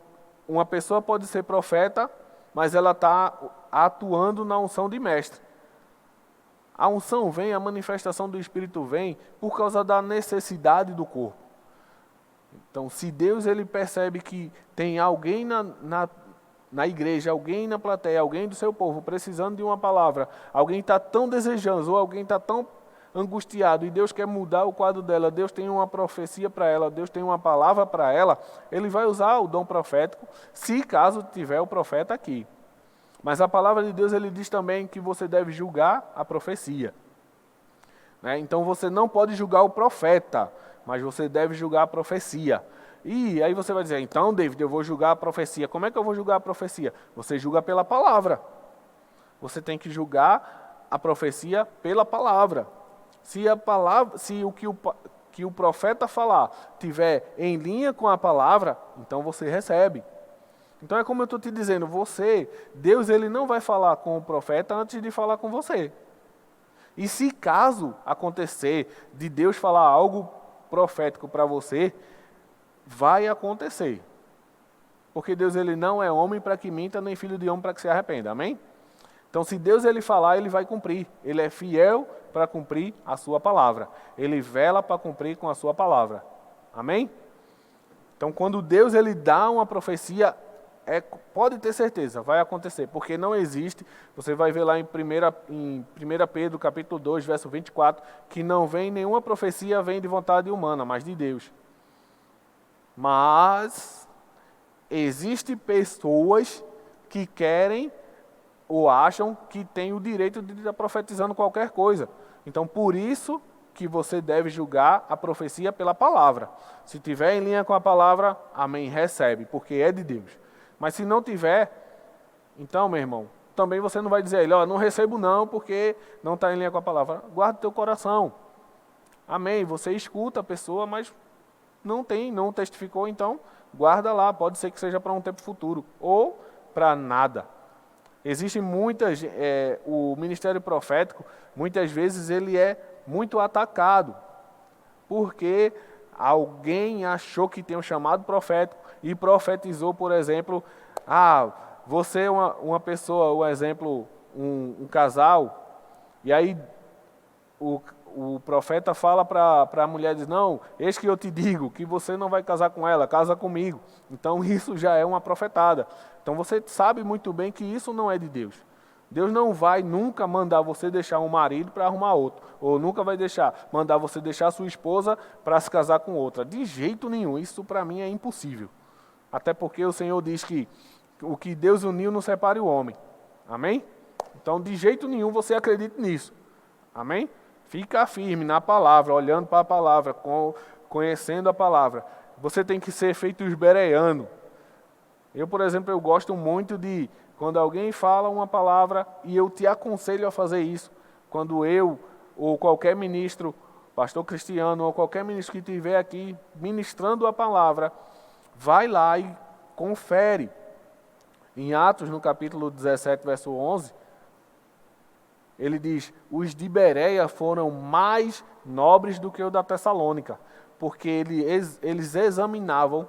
uma pessoa pode ser profeta, mas ela está atuando na unção de mestre. A unção vem, a manifestação do Espírito vem por causa da necessidade do corpo. Então, se Deus ele percebe que tem alguém na igreja, alguém na plateia, alguém do seu povo precisando de uma palavra, alguém está tão desejando, ou alguém está tão angustiado, e Deus quer mudar o quadro dela, Deus tem uma profecia para ela, Deus tem uma palavra para ela, ele vai usar o dom profético, se caso tiver o profeta aqui. Mas a palavra de Deus ele diz também que você deve julgar a profecia. Né? Então você não pode julgar o profeta, mas você deve julgar a profecia. E aí você vai dizer, então, David, eu vou julgar a profecia. Como é que eu vou julgar a profecia? Você julga pela palavra. Você tem que julgar a profecia pela palavra. Se o que o profeta falar tiver em linha com a palavra, então você recebe. Então é como eu estou te dizendo, Deus ele não vai falar com o profeta antes de falar com você. E se caso acontecer de Deus falar algo profético para você, vai acontecer. Porque Deus ele não é homem para que minta, nem filho de homem para que se arrependa. Amém? Então se Deus ele falar, ele vai cumprir. Ele é fiel para cumprir a sua palavra. Ele vela para cumprir com a sua palavra. Amém? Então quando Deus ele dá uma profecia, pode ter certeza, vai acontecer, porque não existe, você vai ver lá em 1 Pedro capítulo 2, verso 24, que não vem nenhuma profecia, vem de vontade humana, mas de Deus. Mas existem pessoas que querem ou acham que têm o direito de estar profetizando qualquer coisa. Então, por isso que você deve julgar a profecia pela palavra. Se tiver em linha com a palavra, amém, recebe, porque é de Deus. Mas se não tiver, então, meu irmão, também você não vai dizer a ele, não recebo não, porque não está em linha com a palavra. Guarda o teu coração. Amém. Você escuta a pessoa, mas não testificou, então guarda lá. Pode ser que seja para um tempo futuro, ou para nada. Existem o ministério profético, muitas vezes ele é muito atacado, porque alguém achou que tem um chamado profético e profetizou, por exemplo, você é uma pessoa, um exemplo, um casal, e aí o profeta fala para a mulher, diz, não, eis que eu te digo que você não vai casar com ela, casa comigo. Então isso já é uma profetada. Então você sabe muito bem que isso não é de Deus. Deus não vai nunca mandar você deixar um marido para arrumar outro, ou nunca vai mandar você deixar sua esposa para se casar com outra. De jeito nenhum, isso para mim é impossível. Até porque o Senhor diz que o que Deus uniu não separe o homem. Amém? Então, de jeito nenhum você acredita nisso. Amém? Fica firme na palavra, olhando para a palavra, conhecendo a palavra. Você tem que ser feito os bereanos. Eu, por exemplo, eu gosto muito de, quando alguém fala uma palavra, e eu te aconselho a fazer isso, quando eu, ou qualquer ministro, pastor Cristiano, ou qualquer ministro que estiver aqui ministrando a palavra, vai lá e confere. Em Atos, no capítulo 17, verso 11, ele diz, os de Bereia foram mais nobres do que os da Tessalônica, porque eles examinavam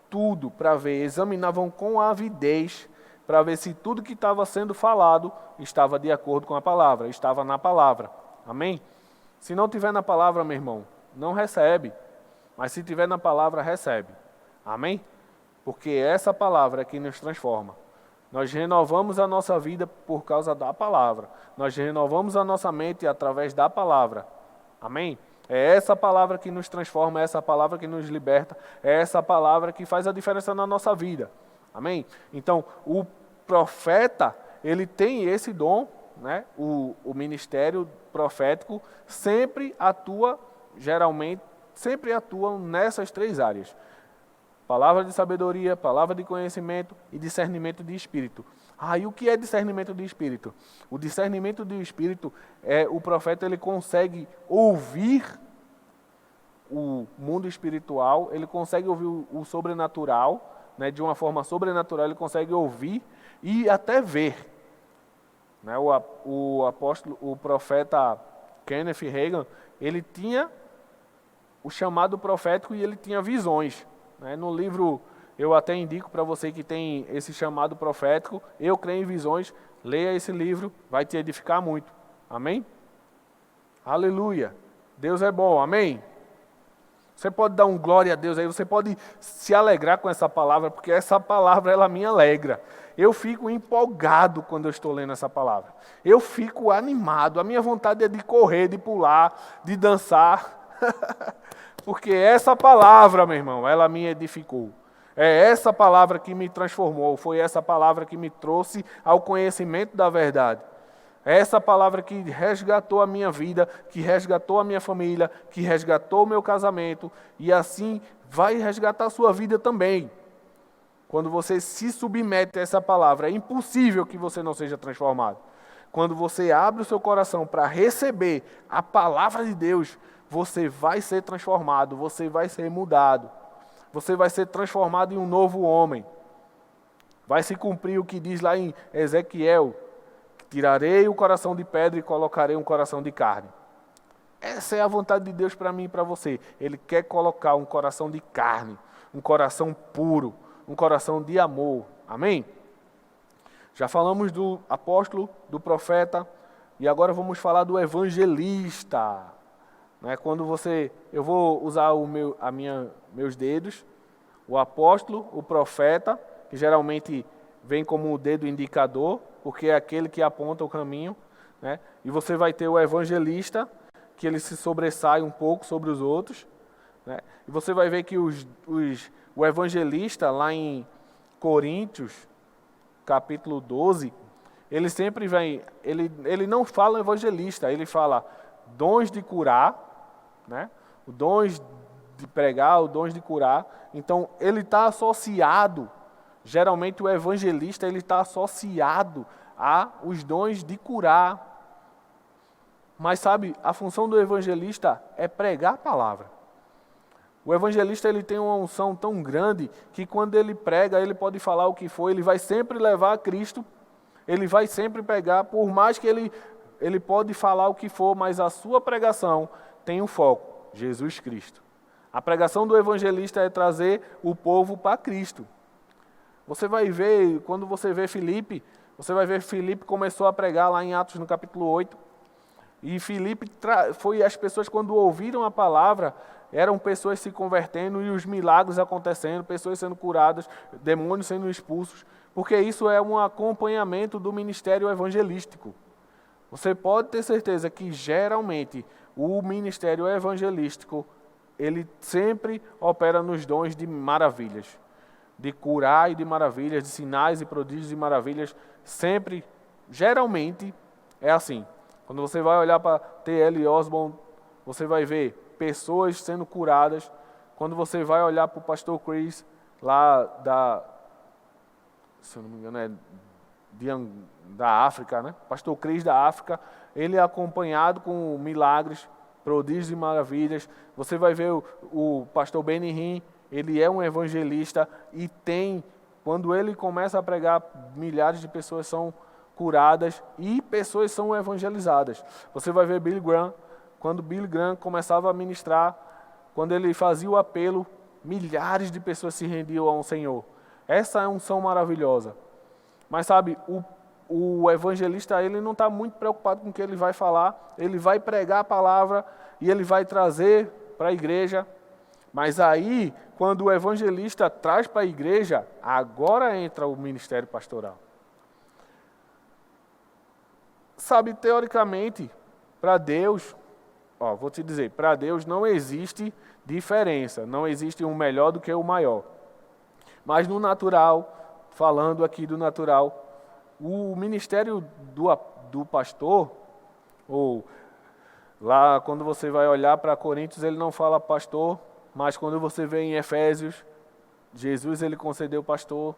tudo para ver, examinavam com avidez para ver se tudo que estava sendo falado estava de acordo com a palavra, estava na palavra. Amém? Se não tiver na palavra, meu irmão, não recebe. Mas se tiver na palavra, recebe. Amém? Porque essa palavra é que nos transforma. Nós renovamos a nossa vida por causa da palavra. Nós renovamos a nossa mente através da palavra. Amém? É essa palavra que nos transforma, é essa palavra que nos liberta, é essa palavra que faz a diferença na nossa vida. Amém? Então, o profeta, ele tem esse dom, né? O ministério profético sempre atua, geralmente, sempre atuam nessas 3 áreas. Palavra de sabedoria, palavra de conhecimento e discernimento de espírito. E o que é discernimento de espírito? O discernimento de espírito é o profeta, ele consegue ouvir o mundo espiritual, ele consegue ouvir o sobrenatural, né, de uma forma sobrenatural, ele consegue ouvir e até ver. Né, o profeta Kenneth Hagin, ele tinha o chamado profético e ele tinha visões. Né, no livro, eu até indico para você que tem esse chamado profético, Eu Creio em Visões, leia esse livro, vai te edificar muito. Amém? Aleluia! Deus é bom, amém? Você pode dar um glória a Deus aí, você pode se alegrar com essa palavra, porque essa palavra, ela me alegra. Eu fico empolgado quando eu estou lendo essa palavra. Eu fico animado, a minha vontade é de correr, de pular, de dançar. Porque essa palavra, meu irmão, ela me edificou. É essa palavra que me transformou, foi essa palavra que me trouxe ao conhecimento da verdade. É essa palavra que resgatou a minha vida, que resgatou a minha família, que resgatou o meu casamento, e assim vai resgatar a sua vida também. Quando você se submete a essa palavra, é impossível que você não seja transformado. Quando você abre o seu coração para receber a palavra de Deus, você vai ser transformado, você vai ser mudado. Você vai ser transformado em um novo homem. Vai se cumprir o que diz lá em Ezequiel: tirarei o coração de pedra e colocarei um coração de carne. Essa é a vontade de Deus para mim e para você. Ele quer colocar um coração de carne, um coração puro, um coração de amor. Amém? Já falamos do apóstolo, do profeta, e agora vamos falar do evangelista. Quando eu vou usar meus dedos, o apóstolo, o profeta, que geralmente vem como o dedo indicador, porque é aquele que aponta o caminho, né? E você vai ter o evangelista, que ele se sobressai um pouco sobre os outros, né? E você vai ver que o evangelista, lá em Coríntios, capítulo 12, ele sempre vem, ele não fala evangelista, ele fala dons de curar, né? O dons de pregar, o dons de curar. Então, ele está associado, geralmente o evangelista, ele está associado aos dons de curar. Mas sabe, a função do evangelista é pregar a palavra. O evangelista, ele tem uma unção tão grande que quando ele prega, ele pode falar o que for, ele vai sempre levar a Cristo, ele vai sempre pregar, por mais que ele pode falar o que for, mas a sua pregação tem um foco: Jesus Cristo. A pregação do evangelista é trazer o povo para Cristo. Você vai ver, quando você vê Filipe, você vai ver Filipe começou a pregar lá em Atos no capítulo 8. E Filipe foi as pessoas, quando ouviram a palavra, eram pessoas se convertendo e os milagres acontecendo, pessoas sendo curadas, demônios sendo expulsos, porque isso é um acompanhamento do ministério evangelístico. Você pode ter certeza que geralmente o ministério evangelístico, ele sempre opera nos dons de maravilhas, de curar e de maravilhas, de sinais e prodígios e maravilhas, sempre, geralmente, é assim. Quando você vai olhar para T.L. Osborne, você vai ver pessoas sendo curadas. Quando você vai olhar para o pastor Chris, lá se eu não me engano, da África, né? Pastor Chris da África, ele é acompanhado com milagres, prodígios e maravilhas. Você vai ver o pastor Benny Hinn, ele é um evangelista e quando ele começa a pregar, milhares de pessoas são curadas e pessoas são evangelizadas. Você vai ver Billy Graham, quando Billy Graham começava a ministrar, quando ele fazia o apelo, milhares de pessoas se rendiam ao Senhor. Essa é uma unção maravilhosa. Mas sabe, o evangelista ele não está muito preocupado com o que ele vai falar, ele vai pregar a palavra e ele vai trazer para a igreja. Mas aí, quando o evangelista traz para a igreja, agora entra o ministério pastoral. Sabe, teoricamente, para Deus, vou te dizer, para Deus não existe diferença, não existe um melhor do que o maior. Mas no natural, falando aqui do natural, o ministério do pastor, ou lá quando você vai olhar para Coríntios, ele não fala pastor, mas quando você vê em Efésios, Jesus ele concedeu pastor.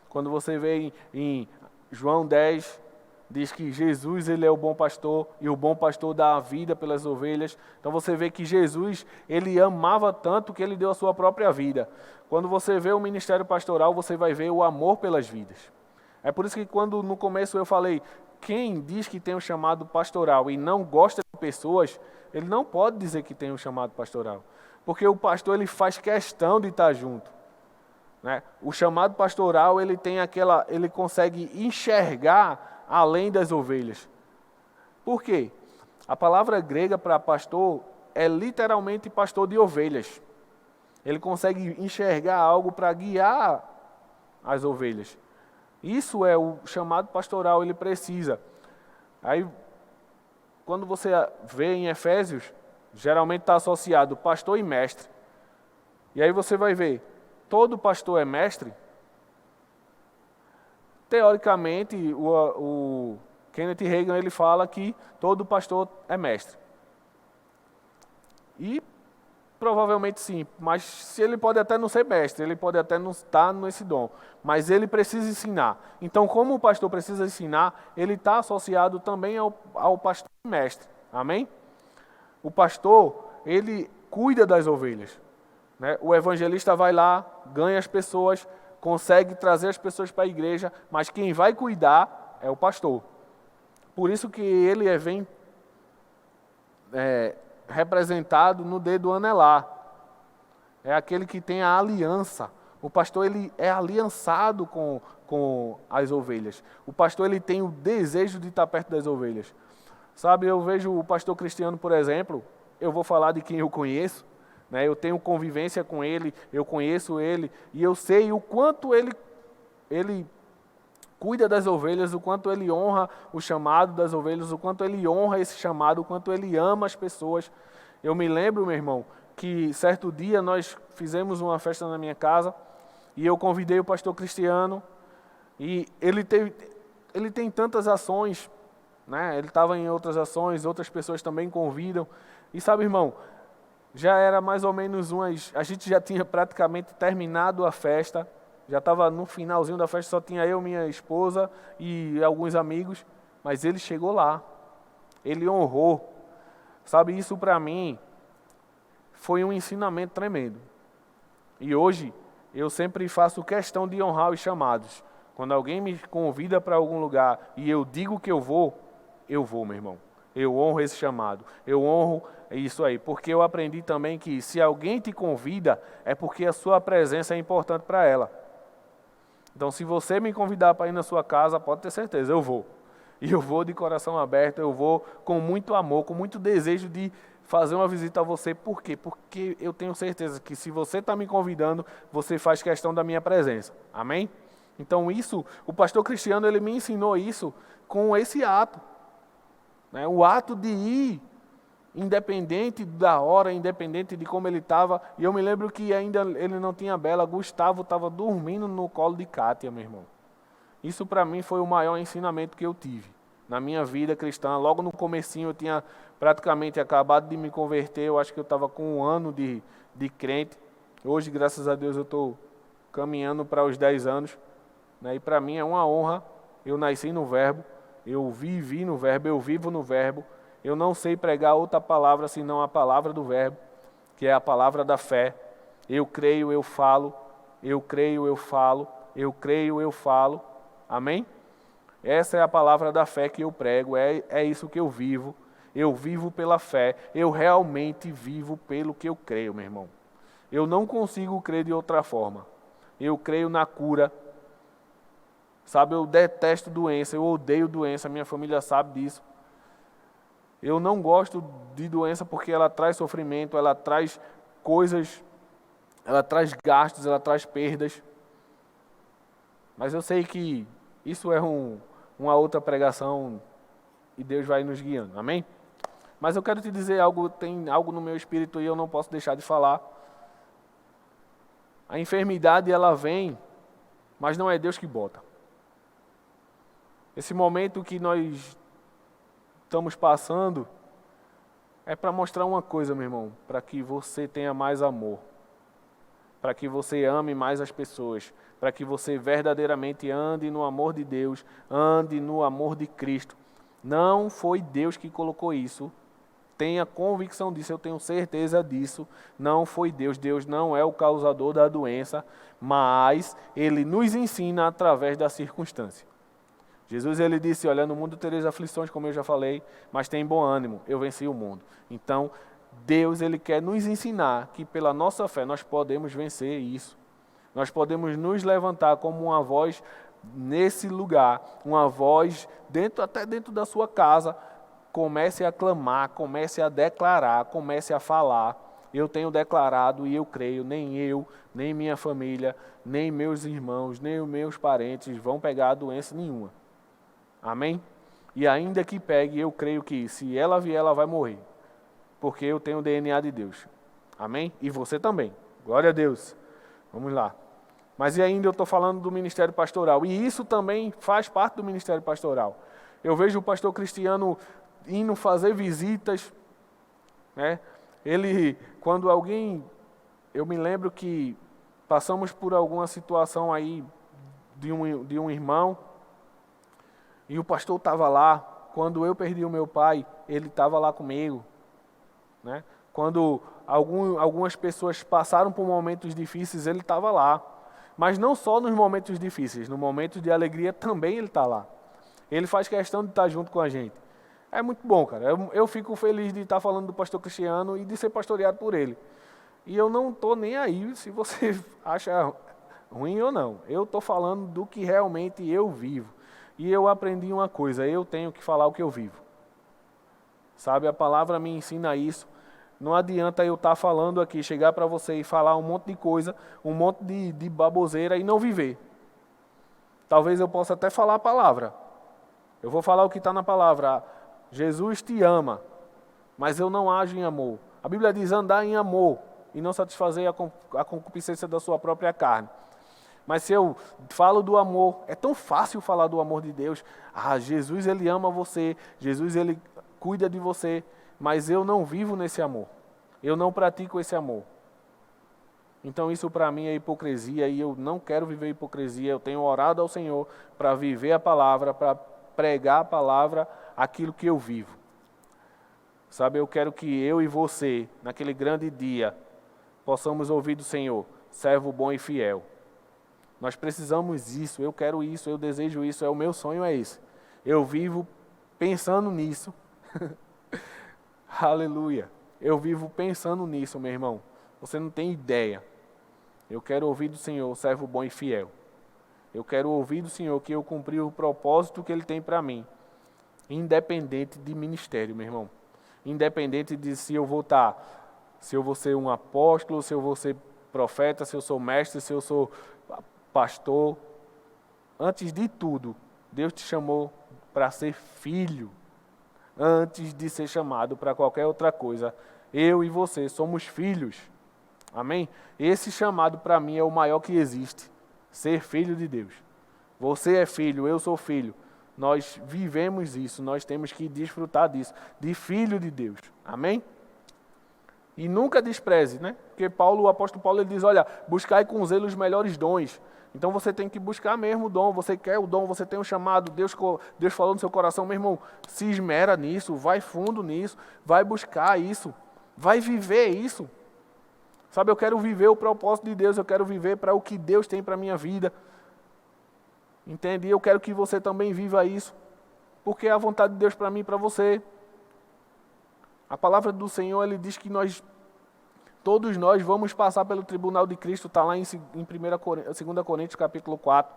Quando você vê em João 10, diz que Jesus ele é o bom pastor e o bom pastor dá a vida pelas ovelhas. Então você vê que Jesus ele amava tanto que ele deu a sua própria vida. Quando você vê o ministério pastoral, você vai ver o amor pelas vidas. É por isso que quando no começo eu falei, quem diz que tem o chamado pastoral e não gosta de pessoas, ele não pode dizer que tem o chamado pastoral. Porque o pastor ele faz questão de estar junto. Né? O chamado pastoral ele consegue enxergar além das ovelhas. Por quê? A palavra grega para pastor é literalmente pastor de ovelhas. Ele consegue enxergar algo para guiar as ovelhas. Isso é o chamado pastoral, ele precisa. Aí, quando você vê em Efésios, geralmente está associado pastor e mestre. E aí você vai ver, todo pastor é mestre? Teoricamente, o Kenneth Hagin ele fala que todo pastor é mestre. E provavelmente sim, mas se ele pode até não ser mestre, ele pode até não estar nesse dom, mas ele precisa ensinar. Então, como o pastor precisa ensinar, ele está associado também ao pastor e mestre. Amém? O pastor, ele cuida das ovelhas. Né? O evangelista vai lá, ganha as pessoas, consegue trazer as pessoas para a igreja, mas quem vai cuidar é o pastor. Por isso que ele vem representado no dedo anelar. É aquele que tem a aliança. O pastor ele é aliançado com as ovelhas. O pastor ele tem o desejo de estar perto das ovelhas. Sabe, eu vejo o pastor Cristiano, por exemplo, eu vou falar de quem eu conheço, né? Eu tenho convivência com ele, eu conheço ele, e eu sei o quanto ele cuida das ovelhas, o quanto ele honra o chamado das ovelhas, o quanto ele honra esse chamado, o quanto ele ama as pessoas. Eu me lembro, meu irmão, que certo dia nós fizemos uma festa na minha casa, e eu convidei o pastor Cristiano, e ele tem tantas ações, né? Ele estava em outras ações, outras pessoas também convidam. E sabe, irmão, já era mais ou menos a gente já tinha praticamente terminado a festa, já estava no finalzinho da festa, só tinha eu, minha esposa e alguns amigos, mas ele chegou lá, ele honrou. Sabe, isso para mim foi um ensinamento tremendo. E hoje eu sempre faço questão de honrar os chamados. Quando alguém me convida para algum lugar e eu digo que eu vou, meu irmão. Eu honro esse chamado, eu honro isso aí, porque eu aprendi também que se alguém te convida, é porque a sua presença é importante para ela. Então, se você me convidar para ir na sua casa, pode ter certeza, eu vou. E eu vou de coração aberto, eu vou com muito amor, com muito desejo de fazer uma visita a você. Por quê? Porque eu tenho certeza que se você está me convidando, você faz questão da minha presença. Amém? Então, isso, o pastor Cristiano, ele me ensinou isso com esse ato. Né? O ato de ir, independente da hora, independente de como ele estava. E eu me lembro que ainda ele não tinha Bela, Gustavo estava dormindo no colo de Kátia, meu irmão. Isso para mim foi o maior ensinamento que eu tive na minha vida cristã. Logo no comecinho eu tinha praticamente acabado de me converter, eu acho que eu estava com 1 ano de crente. Hoje, graças a Deus, eu estou caminhando para os 10 anos. Né? E para mim é uma honra, eu nasci no Verbo, eu vivi no Verbo, eu vivo no Verbo. Eu não sei pregar outra palavra senão a palavra do Verbo, que é a palavra da fé. Eu creio, eu falo, eu creio, eu falo, eu creio, eu falo. Amém? Essa é a palavra da fé que eu prego, é isso que eu vivo. Eu vivo pela fé, eu realmente vivo pelo que eu creio, meu irmão. Eu não consigo crer de outra forma. Eu creio na cura. Sabe, eu detesto doença, eu odeio doença, minha família sabe disso. Eu não gosto de doença porque ela traz sofrimento, ela traz coisas, ela traz gastos, ela traz perdas. Mas eu sei que isso é uma outra pregação e Deus vai nos guiando, amém? Mas eu quero te dizer algo, tem algo no meu espírito e eu não posso deixar de falar. A enfermidade, ela vem, mas não é Deus que bota. Esse momento que nós estamos passando é para mostrar uma coisa, meu irmão, para que você tenha mais amor, para que você ame mais as pessoas, para que você verdadeiramente ande no amor de Deus, ande no amor de Cristo. Não foi Deus que colocou isso. Tenha convicção disso, eu tenho certeza disso. Não foi Deus. Deus não é o causador da doença, mas Ele nos ensina através da circunstância. Jesus, Ele disse, olha, no mundo tereis aflições, como eu já falei, mas tem bom ânimo, eu venci o mundo. Então, Deus, Ele quer nos ensinar que pela nossa fé nós podemos vencer isso. Nós podemos nos levantar como uma voz nesse lugar, uma voz até dentro da sua casa. Comece a clamar, comece a declarar, comece a falar. Eu tenho declarado e eu creio, nem eu, nem minha família, nem meus irmãos, nem os meus parentes vão pegar doença nenhuma. Amém? E ainda que pegue, eu creio que se ela vier, ela vai morrer. Porque eu tenho o DNA de Deus. Amém? E você também. Glória a Deus. Vamos lá. Mas e ainda eu estou falando do ministério pastoral. E isso também faz parte do ministério pastoral. Eu vejo o pastor Cristiano indo fazer visitas, né? Ele, quando alguém, eu me lembro que passamos por alguma situação aí de um irmão, e o pastor estava lá. Quando eu perdi o meu pai, ele estava lá comigo, né? Quando algumas pessoas passaram por momentos difíceis, ele estava lá. Mas não só nos momentos difíceis, no momento de alegria também ele está lá. Ele faz questão de estar junto com a gente. É muito bom, cara. Eu fico feliz de estar falando do pastor Cristiano e de ser pastoreado por ele. E eu não estou nem aí se você acha ruim ou não. Eu estou falando do que realmente eu vivo. E eu aprendi uma coisa, eu tenho que falar o que eu vivo. Sabe, a palavra me ensina isso. Não adianta eu estar falando aqui, chegar para você e falar um monte de coisa, um monte de baboseira e não viver. Talvez eu possa até falar a palavra. Eu vou falar o que está na palavra. Jesus te ama, mas eu não ajo em amor. A Bíblia diz andar em amor e não satisfazer a concupiscência da sua própria carne. Mas se eu falo do amor, é tão fácil falar do amor de Deus. Ah, Jesus, Ele ama você. Jesus, Ele cuida de você. Mas eu não vivo nesse amor. Eu não pratico esse amor. Então isso para mim é hipocrisia e eu não quero viver hipocrisia. Eu tenho orado ao Senhor para viver a palavra, para pregar a palavra, aquilo que eu vivo. Sabe, eu quero que eu e você, naquele grande dia, possamos ouvir do Senhor, servo bom e fiel. Nós precisamos disso, eu quero isso, eu desejo isso, o meu sonho é esse. Eu vivo pensando nisso. Aleluia. Eu vivo pensando nisso, meu irmão. Você não tem ideia. Eu quero ouvir do Senhor, servo bom e fiel. Eu quero ouvir do Senhor que eu cumpri o propósito que Ele tem para mim. Independente de ministério, meu irmão. Independente de se eu vou ser um apóstolo, se eu vou ser profeta, se eu sou mestre, se eu sou pastor. Antes de tudo, Deus te chamou para ser filho. Antes de ser chamado para qualquer outra coisa. Eu e você somos filhos. Amém? Esse chamado para mim é o maior que existe. Ser filho de Deus. Você é filho, eu sou filho. Nós vivemos isso, nós temos que desfrutar disso. De filho de Deus. Amém? E nunca despreze, né? Porque o apóstolo Paulo, ele diz, olha, buscai com zelo os melhores dons. Então você tem que buscar mesmo o dom, você quer o dom, você tem um chamado, Deus falou no seu coração, meu irmão, se esmera nisso, vai fundo nisso, vai buscar isso, vai viver isso. Sabe, eu quero viver o propósito de Deus, eu quero viver para o que Deus tem para a minha vida. Entende? E eu quero que você também viva isso, porque é a vontade de Deus para mim e para você. A palavra do Senhor, Ele diz que todos nós vamos passar pelo tribunal de Cristo, está lá em 2 Coríntios capítulo 4.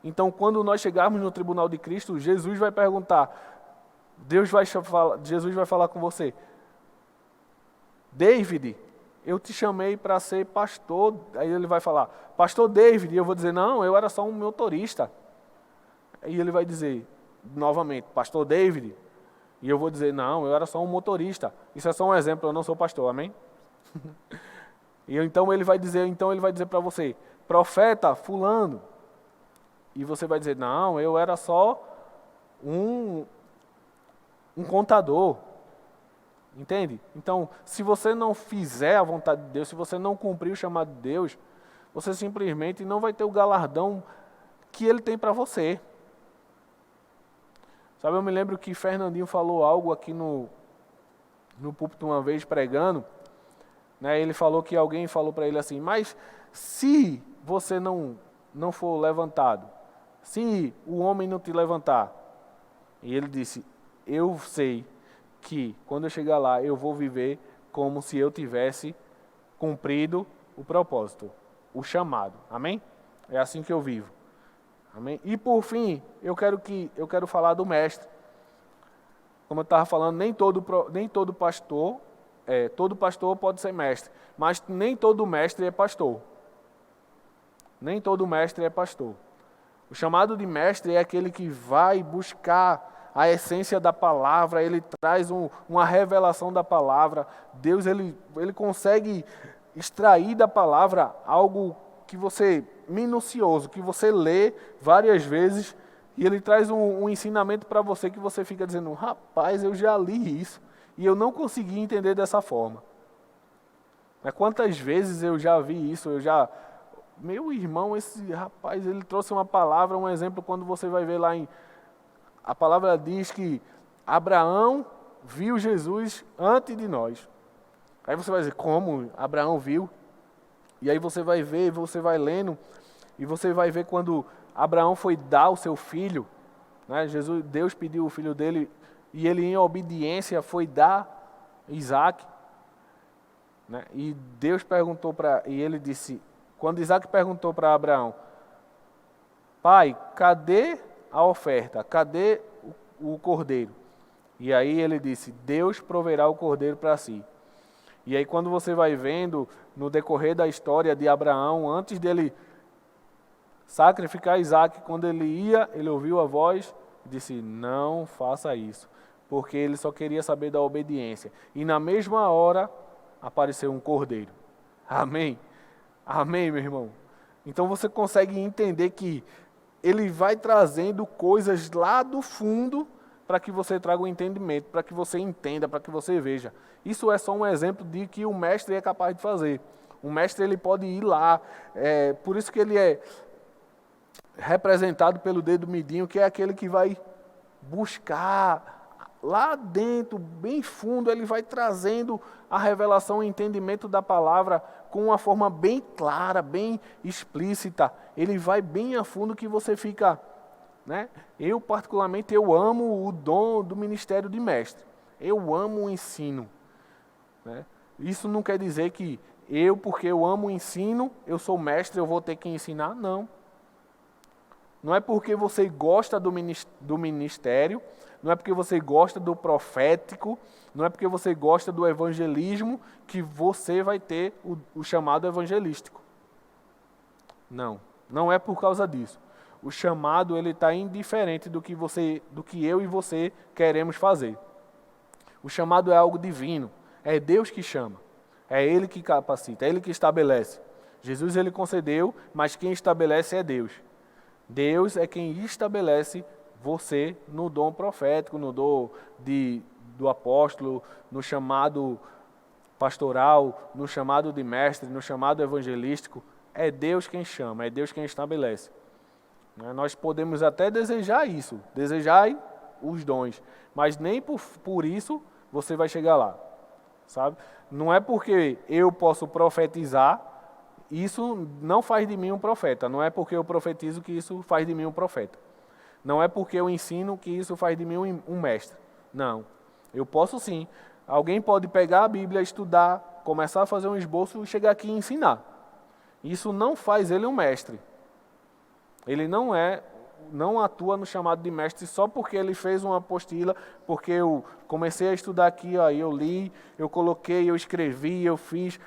Então, quando nós chegarmos no tribunal de Cristo, Jesus vai perguntar, Jesus vai falar com você, David, eu te chamei para ser pastor. Aí ele vai falar, pastor David, e eu vou dizer, não, eu era só um motorista. Aí ele vai dizer, novamente, pastor David, e eu vou dizer, não, eu era só um motorista. Isso é só um exemplo, eu não sou pastor, amém? E então ele vai dizer para você, profeta fulano. E você vai dizer, não, eu era só um contador. Entende? Então, se você não fizer a vontade de Deus, se você não cumprir o chamado de Deus, você simplesmente não vai ter o galardão que Ele tem para você. Sabe, eu me lembro que Fernandinho falou algo aqui no púlpito uma vez pregando, né? Ele falou que alguém falou para ele assim, mas se você não for levantado, se o homem não te levantar, e ele disse, eu sei que quando eu chegar lá eu vou viver como se eu tivesse cumprido o propósito, o chamado, amém? É assim que eu vivo, amém? E por fim, eu quero falar do mestre. Como eu estava falando, nem todo pastor, todo pastor pode ser mestre, mas nem todo mestre é pastor. Nem todo mestre é pastor. O chamado de mestre é aquele que vai buscar a essência da palavra, ele traz uma revelação da palavra. Deus ele consegue extrair da palavra algo que você, minucioso, que você lê várias vezes, e ele traz um ensinamento para você que você fica dizendo, rapaz, eu já li isso, e eu não consegui entender dessa forma. Mas quantas vezes eu já vi isso, meu irmão, esse rapaz, ele trouxe uma palavra, um exemplo, quando você vai ver lá a palavra diz que Abraão viu Jesus antes de nós. Aí você vai dizer, como Abraão viu? E aí você vai ver, você vai lendo, e você vai ver quando Abraão foi dar o seu filho, né? Deus pediu o filho dele, e ele em obediência foi dar Isaac, né? E Deus perguntou e ele disse, quando Isaac perguntou para Abraão, pai, cadê a oferta? Cadê o cordeiro? E aí ele disse, Deus proverá o cordeiro para si. E aí quando você vai vendo, no decorrer da história de Abraão, antes dele sacrificar Isaac, quando ele ouviu a voz, disse, não faça isso, porque ele só queria saber da obediência. E na mesma hora, apareceu um cordeiro. Amém? Amém, meu irmão? Então você consegue entender que ele vai trazendo coisas lá do fundo para que você traga o entendimento, para que você entenda, para que você veja. Isso é só um exemplo de que o mestre é capaz de fazer. O mestre ele pode ir lá, por isso que ele é representado pelo dedo midinho, que é aquele que vai buscar lá dentro, bem fundo, ele vai trazendo a revelação e entendimento da palavra com uma forma bem clara, bem explícita. Ele vai bem a fundo que você fica, né? Eu particularmente, eu amo o dom do ministério de mestre. Eu amo o ensino, né? Isso não quer dizer que porque eu amo o ensino, eu sou mestre, eu vou ter que ensinar, não. Não é porque você gosta do ministério, não é porque você gosta do profético, não é porque você gosta do evangelismo que você vai ter o chamado evangelístico. Não, não é por causa disso. O chamado ele está indiferente do que eu e você queremos fazer. O chamado é algo divino, é Deus que chama, é Ele que capacita, é Ele que estabelece. Jesus ele concedeu, mas quem estabelece é Deus. Deus é quem estabelece você no dom profético, no dom do apóstolo, no chamado pastoral, no chamado de mestre, no chamado evangelístico. É Deus quem chama, é Deus quem estabelece. Nós podemos até desejar isso, desejar os dons, mas nem por isso você vai chegar lá, sabe? Não é porque eu posso profetizar, isso não faz de mim um profeta. Não é porque eu profetizo que isso faz de mim um profeta. Não é porque eu ensino que isso faz de mim um mestre. Não. Eu posso sim. Alguém pode pegar a Bíblia, estudar, começar a fazer um esboço e chegar aqui e ensinar. Isso não faz ele um mestre. Ele não atua no chamado de mestre só porque ele fez uma apostila, porque eu comecei a estudar aqui, ó, eu li, eu coloquei, eu escrevi, eu fiz,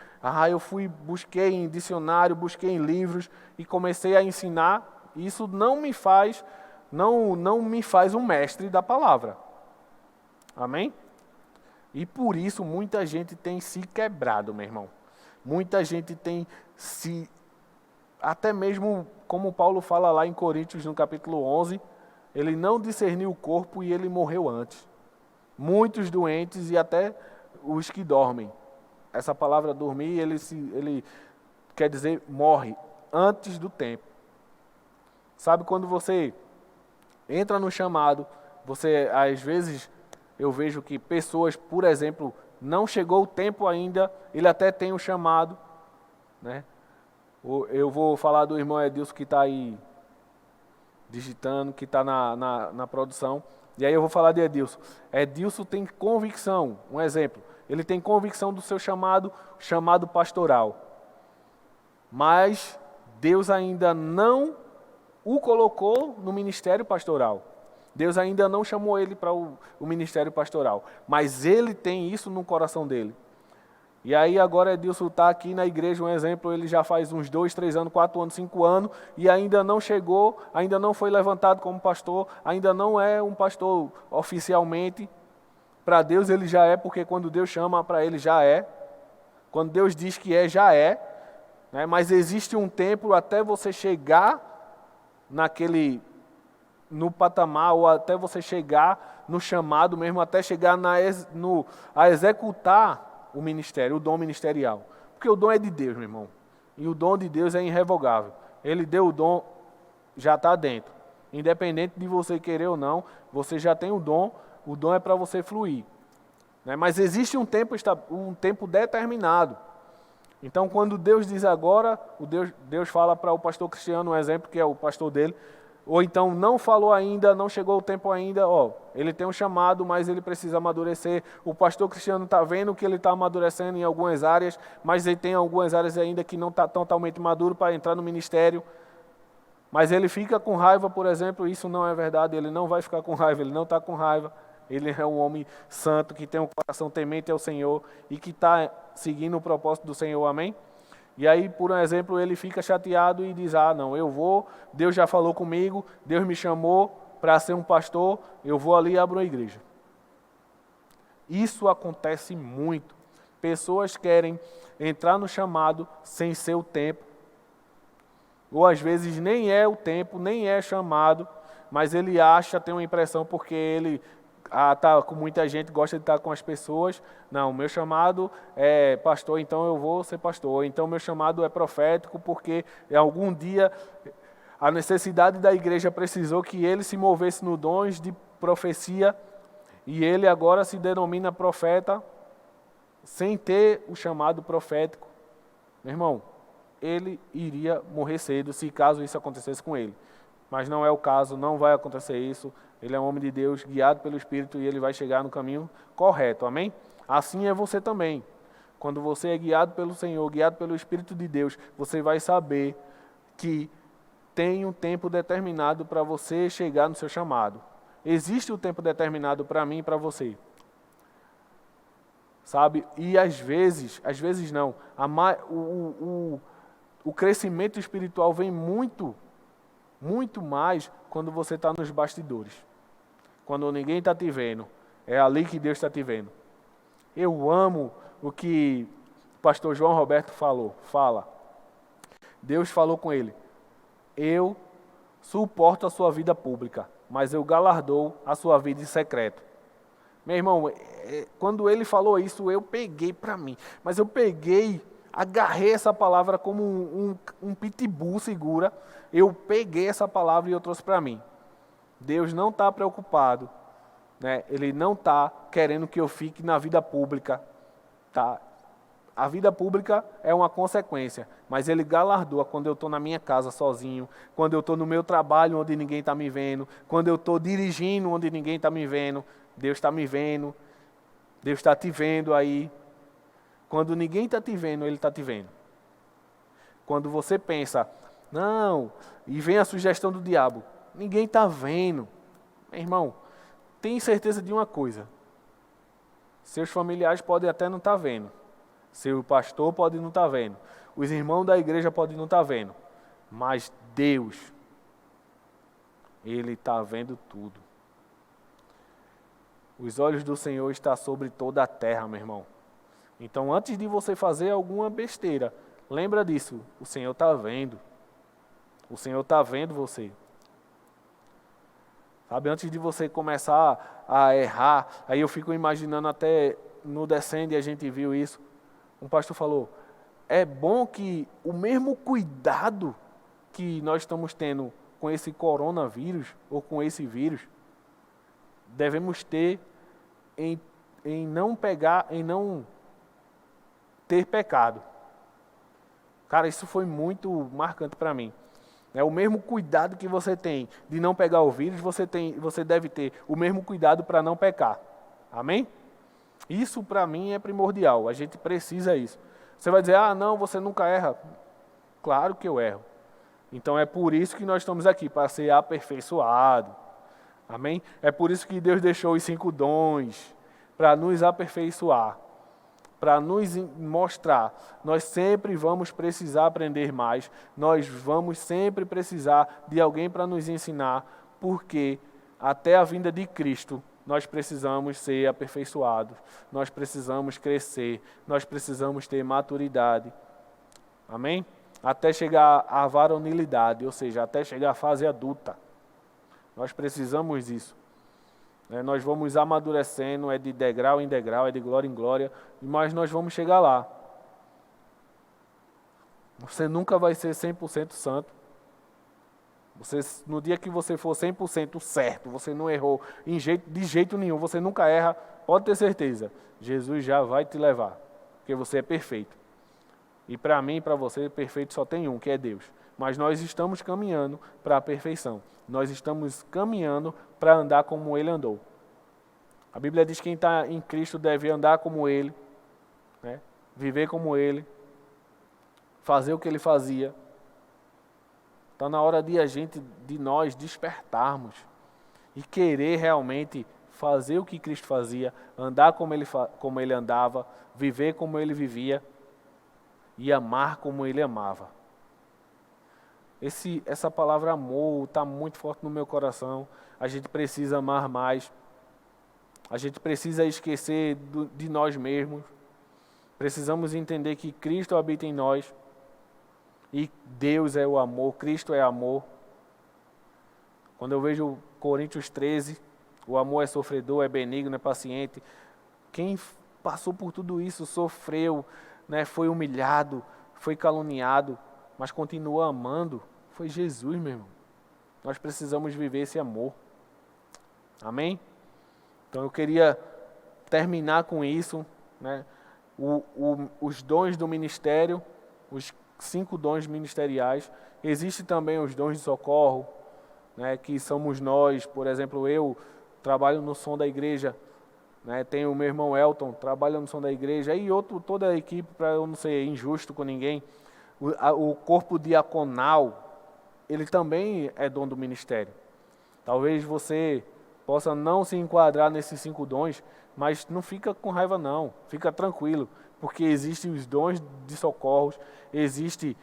eu busquei em dicionário, busquei em livros e comecei a ensinar. Isso não me faz um mestre da palavra. Amém? E por isso muita gente tem se quebrado, meu irmão. Muita gente tem se... Até mesmo, como Paulo fala lá em Coríntios, no capítulo 11, ele não discerniu o corpo e ele morreu antes. Muitos doentes e até os que dormem. Essa palavra dormir, ele quer dizer morre antes do tempo. Sabe, quando você entra no chamado, você, às vezes, eu vejo que pessoas, por exemplo, não chegou o tempo ainda, ele até tem o chamado, né? Eu vou falar do irmão Edilson que está aí digitando, que está na produção. E aí eu vou falar de Edilson. Edilson tem convicção, um exemplo. Ele tem convicção do seu chamado pastoral. Mas Deus ainda não o colocou no ministério pastoral. Deus ainda não chamou ele para o ministério pastoral. Mas ele tem isso no coração dele. E aí agora Edilson está aqui na igreja, um exemplo, ele já faz uns 2, 3 anos, 4 anos, 5 anos, e ainda não chegou, ainda não foi levantado como pastor, ainda não é um pastor oficialmente. Para Deus ele já é, porque quando Deus chama para ele já é. Quando Deus diz que é, já é. Né? Mas existe um tempo até você chegar no patamar, ou até você chegar no chamado mesmo, até chegar a executar o ministério, o dom ministerial. Porque o dom é de Deus, meu irmão. E o dom de Deus é irrevogável. Ele deu o dom, já está dentro. Independente de você querer ou não, você já tem o dom é para você fluir. Né? Mas existe um tempo determinado. Então, quando Deus diz agora, Deus fala para o pastor Cristiano, um exemplo, que é o pastor dele, ou então não falou ainda, não chegou o tempo ainda, ele tem um chamado, mas ele precisa amadurecer. O pastor Cristiano está vendo que ele está amadurecendo em algumas áreas, mas ele tem algumas áreas ainda que não está totalmente maduro para entrar no ministério. Mas ele fica com raiva, por exemplo, isso não é verdade, ele não vai ficar com raiva, ele não está com raiva. Ele é um homem santo, que tem um coração temente ao Senhor e que está seguindo o propósito do Senhor, amém? E aí, por um exemplo, ele fica chateado e diz, não, eu vou, Deus já falou comigo, Deus me chamou para ser um pastor, eu vou ali e abro uma igreja. Isso acontece muito. Pessoas querem entrar no chamado sem ser o tempo, ou às vezes nem é o tempo, nem é chamado, mas ele acha, tem uma impressão porque ele tá com muita gente, gosta de estar com as pessoas. Não, meu chamado é pastor, então eu vou ser pastor. Então meu chamado é profético, porque algum dia a necessidade da igreja precisou que ele se movesse no dons de profecia, e ele agora se denomina profeta, sem ter o chamado profético. Meu irmão, ele iria morrer cedo, se caso isso acontecesse com ele. Mas não é o caso, não vai acontecer isso. Ele é um homem de Deus, guiado pelo Espírito, e ele vai chegar no caminho correto, amém? Assim é você também. Quando você é guiado pelo Senhor, guiado pelo Espírito de Deus, você vai saber que tem um tempo determinado para você chegar no seu chamado. Existe um tempo determinado para mim e para você. Sabe? E às vezes não, o crescimento espiritual vem muito mais quando você está nos bastidores. Quando ninguém está te vendo. É ali que Deus está te vendo. Eu amo o que o pastor João Roberto fala. Deus falou com ele. Eu suporto a sua vida pública, mas eu galardoo a sua vida em secreto. Meu irmão, quando ele falou isso, eu peguei para mim. Mas eu agarrei essa palavra como um pitbull segura. Eu peguei essa palavra e eu trouxe para mim. Deus não está preocupado, né? Ele não está querendo que eu fique na vida pública. Tá? A vida pública é uma consequência, mas Ele galardoa quando eu estou na minha casa sozinho, quando eu estou no meu trabalho onde ninguém está me vendo, quando eu estou dirigindo onde ninguém está me vendo. Deus está me vendo, Deus está te vendo aí. Quando ninguém está te vendo, Ele está te vendo. Quando você pensa, Não, e vem a sugestão do diabo. Ninguém está vendo. Meu irmão, tem certeza de uma coisa. Seus familiares podem até não estar vendo. Seu pastor pode não estar vendo. Os irmãos da igreja podem não estar vendo. Mas Deus, Ele está vendo tudo. Os olhos do Senhor estão sobre toda a terra, meu irmão. Então, antes de você fazer alguma besteira, lembra disso. O Senhor está vendo. O Senhor está vendo você. Sabe, antes de você começar a errar, aí eu fico imaginando até no Descende a gente viu isso. Um pastor falou, é bom que o mesmo cuidado que nós estamos tendo com esse coronavírus ou com esse vírus, devemos ter em não pegar, em não ter pecado. Cara, isso foi muito marcante para mim. O mesmo cuidado que você tem de não pegar o vírus, você deve ter o mesmo cuidado para não pecar. Amém? Isso para mim é primordial, a gente precisa isso. Você vai dizer, não, você nunca erra. Claro que eu erro. Então é por isso que nós estamos aqui, para ser aperfeiçoado. Amém? É por isso que Deus deixou os 5 dons, para nos aperfeiçoar, para nos mostrar. Nós sempre vamos precisar aprender mais, nós vamos sempre precisar de alguém para nos ensinar, porque até a vinda de Cristo, nós precisamos ser aperfeiçoados, nós precisamos crescer, nós precisamos ter maturidade. Amém? Até chegar à varonilidade, ou seja, até chegar à fase adulta. Nós precisamos disso. Nós vamos amadurecendo, é de degrau em degrau, é de glória em glória, mas nós vamos chegar lá. Você nunca vai ser 100% santo. No dia que você for 100% certo, você não errou de jeito nenhum, você nunca erra, pode ter certeza, Jesus já vai te levar, porque você é perfeito. E para mim e para você, perfeito só tem um, que é Deus. Mas nós estamos caminhando para a perfeição. Nós estamos caminhando para andar como Ele andou. A Bíblia diz que quem está em Cristo deve andar como Ele, viver como Ele, fazer o que Ele fazia. Está na hora de nós despertarmos e querer realmente fazer o que Cristo fazia, andar como Ele andava, viver como Ele vivia e amar como Ele amava. Essa palavra amor está muito forte no meu coração. A gente precisa amar mais. A gente precisa esquecer de nós mesmos. Precisamos entender que Cristo habita em nós. E Deus é o amor, Cristo é amor. Quando eu vejo Coríntios 13, o amor é sofredor, é benigno, é paciente. Quem passou por tudo isso, sofreu, foi humilhado, foi caluniado, mas continua amando, foi Jesus, meu irmão. Nós precisamos viver esse amor. Amém? Então eu queria terminar com isso, os dons do ministério, os 5 dons ministeriais. Existem também os dons de socorro, que somos nós. Por exemplo, eu trabalho no som da igreja, tenho o meu irmão Elton, trabalha no som da igreja, e toda a equipe, para eu não ser injusto com ninguém. O corpo diaconal, ele também é dom do ministério. Talvez você possa não se enquadrar nesses 5 dons, mas não fica com raiva não, fica tranquilo, porque existem os dons de socorros, existe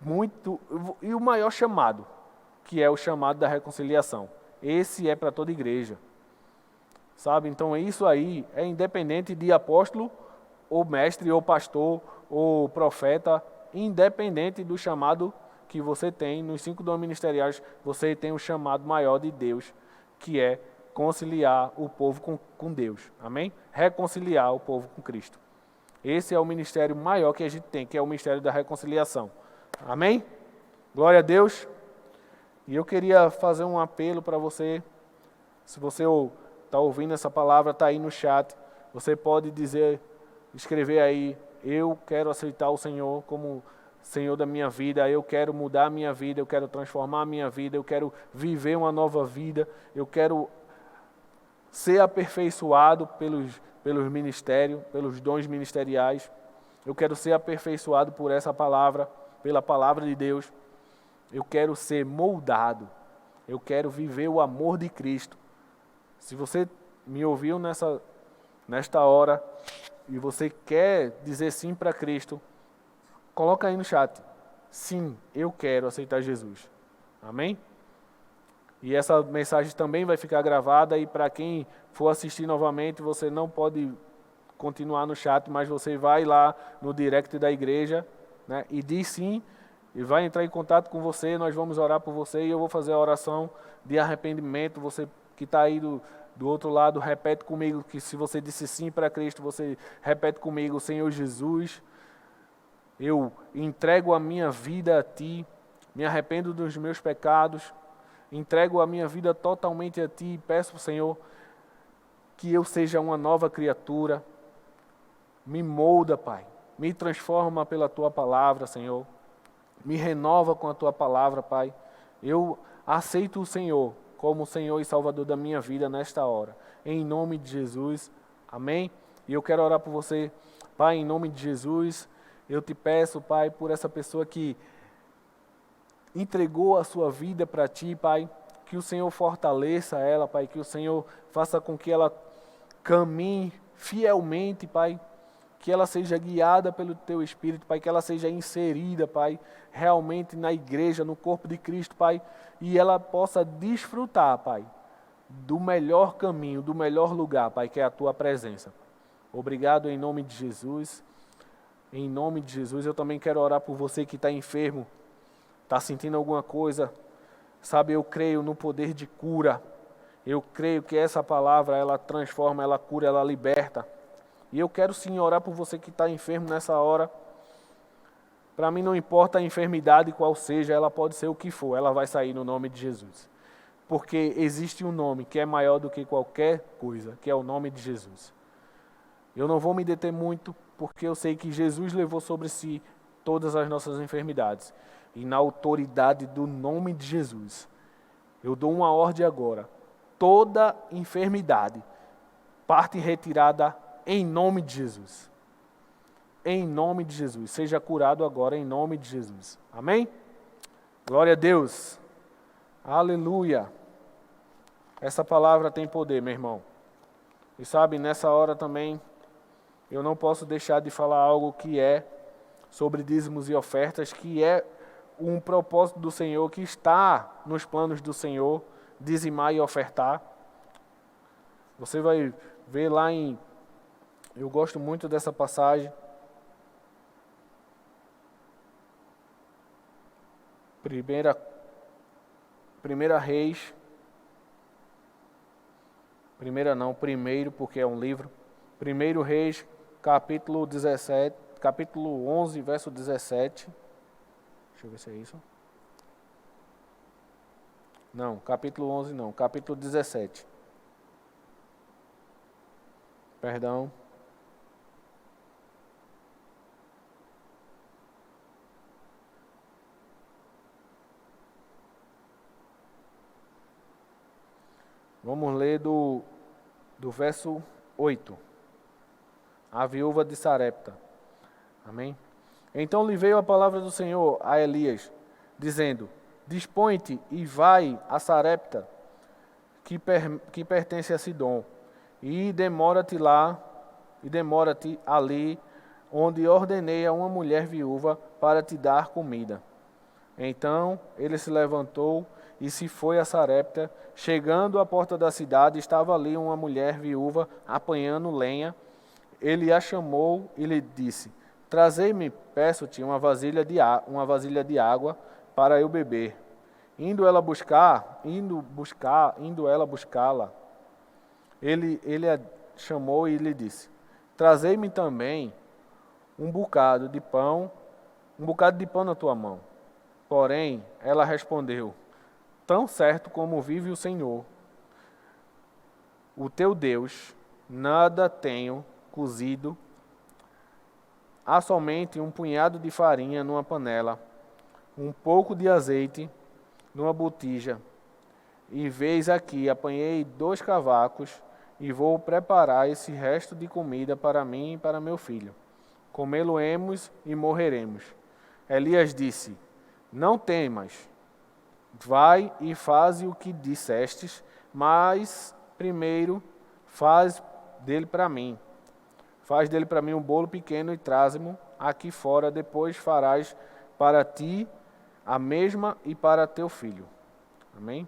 muito, e o maior chamado, que é o chamado da reconciliação. Esse é para toda igreja. Sabe? Então isso aí é independente de apóstolo, ou mestre, ou pastor, ou profeta, independente do chamado que você tem. Nos 5 dons ministeriais, você tem o chamado maior de Deus, que é conciliar o povo com Deus. Amém? Reconciliar o povo com Cristo. Esse é o ministério maior que a gente tem, que é o ministério da reconciliação. Amém? Glória a Deus. E eu queria fazer um apelo para você. Se você está ouvindo essa palavra, está aí no chat, você pode escrever aí, eu quero aceitar o Senhor como Senhor da minha vida, eu quero mudar a minha vida, eu quero transformar a minha vida, eu quero viver uma nova vida, eu quero ser aperfeiçoado pelos ministérios, pelos dons ministeriais, eu quero ser aperfeiçoado por essa palavra, pela palavra de Deus. Eu quero ser moldado. Eu quero viver o amor de Cristo. Se você me ouviu nesta hora e você quer dizer sim para Cristo, coloca aí no chat. Sim, eu quero aceitar Jesus. Amém? E essa mensagem também vai ficar gravada, e para quem for assistir novamente, você não pode continuar no chat, mas você vai lá no direct da igreja, né, e diz sim, e vai entrar em contato com você, nós vamos orar por você e eu vou fazer a oração de arrependimento. Você que está aí do outro lado, repete comigo, que se você disse sim para Cristo, você repete comigo: Senhor Jesus, eu entrego a minha vida a Ti, me arrependo dos meus pecados, entrego a minha vida totalmente a Ti e peço, Senhor, que eu seja uma nova criatura. Me molda, Pai, me transforma pela Tua palavra, Senhor, me renova com a Tua palavra, Pai. Eu aceito o Senhor como o Senhor e Salvador da minha vida nesta hora, em nome de Jesus, amém? E eu quero orar por você, Pai, em nome de Jesus. Eu te peço, Pai, por essa pessoa que entregou a sua vida para Ti, Pai, que o Senhor fortaleça ela, Pai, que o Senhor faça com que ela caminhe fielmente, Pai, que ela seja guiada pelo Teu Espírito, Pai, que ela seja inserida, Pai, realmente na igreja, no corpo de Cristo, Pai, e ela possa desfrutar, Pai, do melhor caminho, do melhor lugar, Pai, que é a Tua presença. Obrigado em nome de Jesus. Em nome de Jesus, eu também quero orar por você que está enfermo, está sentindo alguma coisa. Sabe, eu creio no poder de cura. Eu creio que essa palavra, ela transforma, ela cura, ela liberta. E eu quero sim orar por você que está enfermo nessa hora. Para mim não importa a enfermidade qual seja, ela pode ser o que for, ela vai sair no nome de Jesus. Porque existe um nome que é maior do que qualquer coisa, que é o nome de Jesus. Eu não vou me deter muito, porque eu sei que Jesus levou sobre si todas as nossas enfermidades. E na autoridade do nome de Jesus, eu dou uma ordem agora. Toda enfermidade, parte retirada em nome de Jesus. Em nome de Jesus. Seja curado agora em nome de Jesus. Amém? Glória a Deus. Aleluia. Essa palavra tem poder, meu irmão. E sabe, nessa hora também, eu não posso deixar de falar algo que é sobre dízimos e ofertas, que é um propósito do Senhor, que está nos planos do Senhor, dizimar e ofertar. Você vai ver lá eu gosto muito dessa passagem. Primeiro, porque é um livro. 1 Reis, capítulo 11, verso 17. Deixa eu ver se é isso. Não, capítulo 11 não, capítulo 17. Perdão. Vamos ler do verso 8. A viúva de Sarepta. Amém? Então lhe veio a palavra do Senhor a Elias, dizendo: Dispõe-te e vai a Sarepta, que pertence a Sidom, e demora-te ali, onde ordenei a uma mulher viúva para te dar comida. Então ele se levantou e se foi a Sarepta. Chegando à porta da cidade, estava ali uma mulher viúva apanhando lenha. Ele a chamou e lhe disse: Trazei-me, peço-te, uma vasilha de água para eu beber. Indo ela buscá-la, ele a chamou e lhe disse: Trazei-me também um bocado de pão na tua mão. Porém, ela respondeu: Tão certo como vive o Senhor, o teu Deus, nada tenho cozido, há somente um punhado de farinha numa panela, um pouco de azeite numa botija, e vês aqui, apanhei 2 cavacos, e vou preparar esse resto de comida para mim e para meu filho. Comê-lo-emos e morreremos. Elias disse: Não temas, vai e faze o que dissestes, mas primeiro faz dele para mim. Faz dele para mim um bolo pequeno e traze-mo aqui fora, depois farás para ti a mesma e para teu filho. Amém?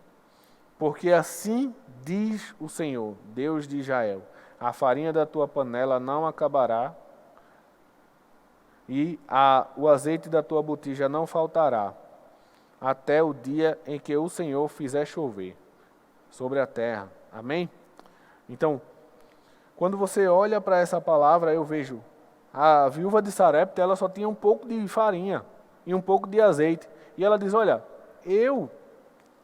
Porque assim diz o Senhor, Deus de Israel, a farinha da tua panela não acabará, e o azeite da tua botija não faltará, até o dia em que o Senhor fizer chover sobre a terra. Amém? Então, quando você olha para essa palavra, eu vejo a viúva de Sarepta, ela só tinha um pouco de farinha e um pouco de azeite. E ela diz, olha, eu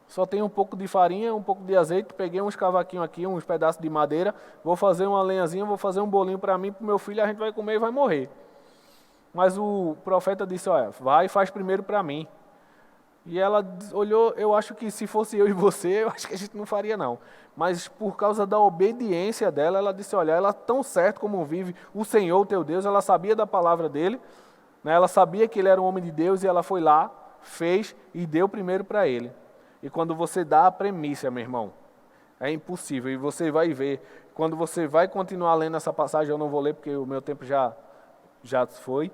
só tenho um pouco de farinha, um pouco de azeite, peguei uns cavaquinhos aqui, uns pedaços de madeira, vou fazer uma lenhazinha, vou fazer um bolinho para mim, para o meu filho, a gente vai comer e vai morrer. Mas o profeta disse, olha, vai e faz primeiro para mim. E ela olhou, eu acho que se fosse eu e você, eu acho que a gente não faria não. Mas por causa da obediência dela, ela disse, olha, ela tão certo como vive o Senhor, o teu Deus, ela sabia da palavra dele, né? Ela sabia que ele era um homem de Deus e ela foi lá, fez e deu primeiro para ele. E quando você dá a premissa, meu irmão, é impossível. E você vai ver, quando você vai continuar lendo essa passagem, eu não vou ler porque o meu tempo já foi,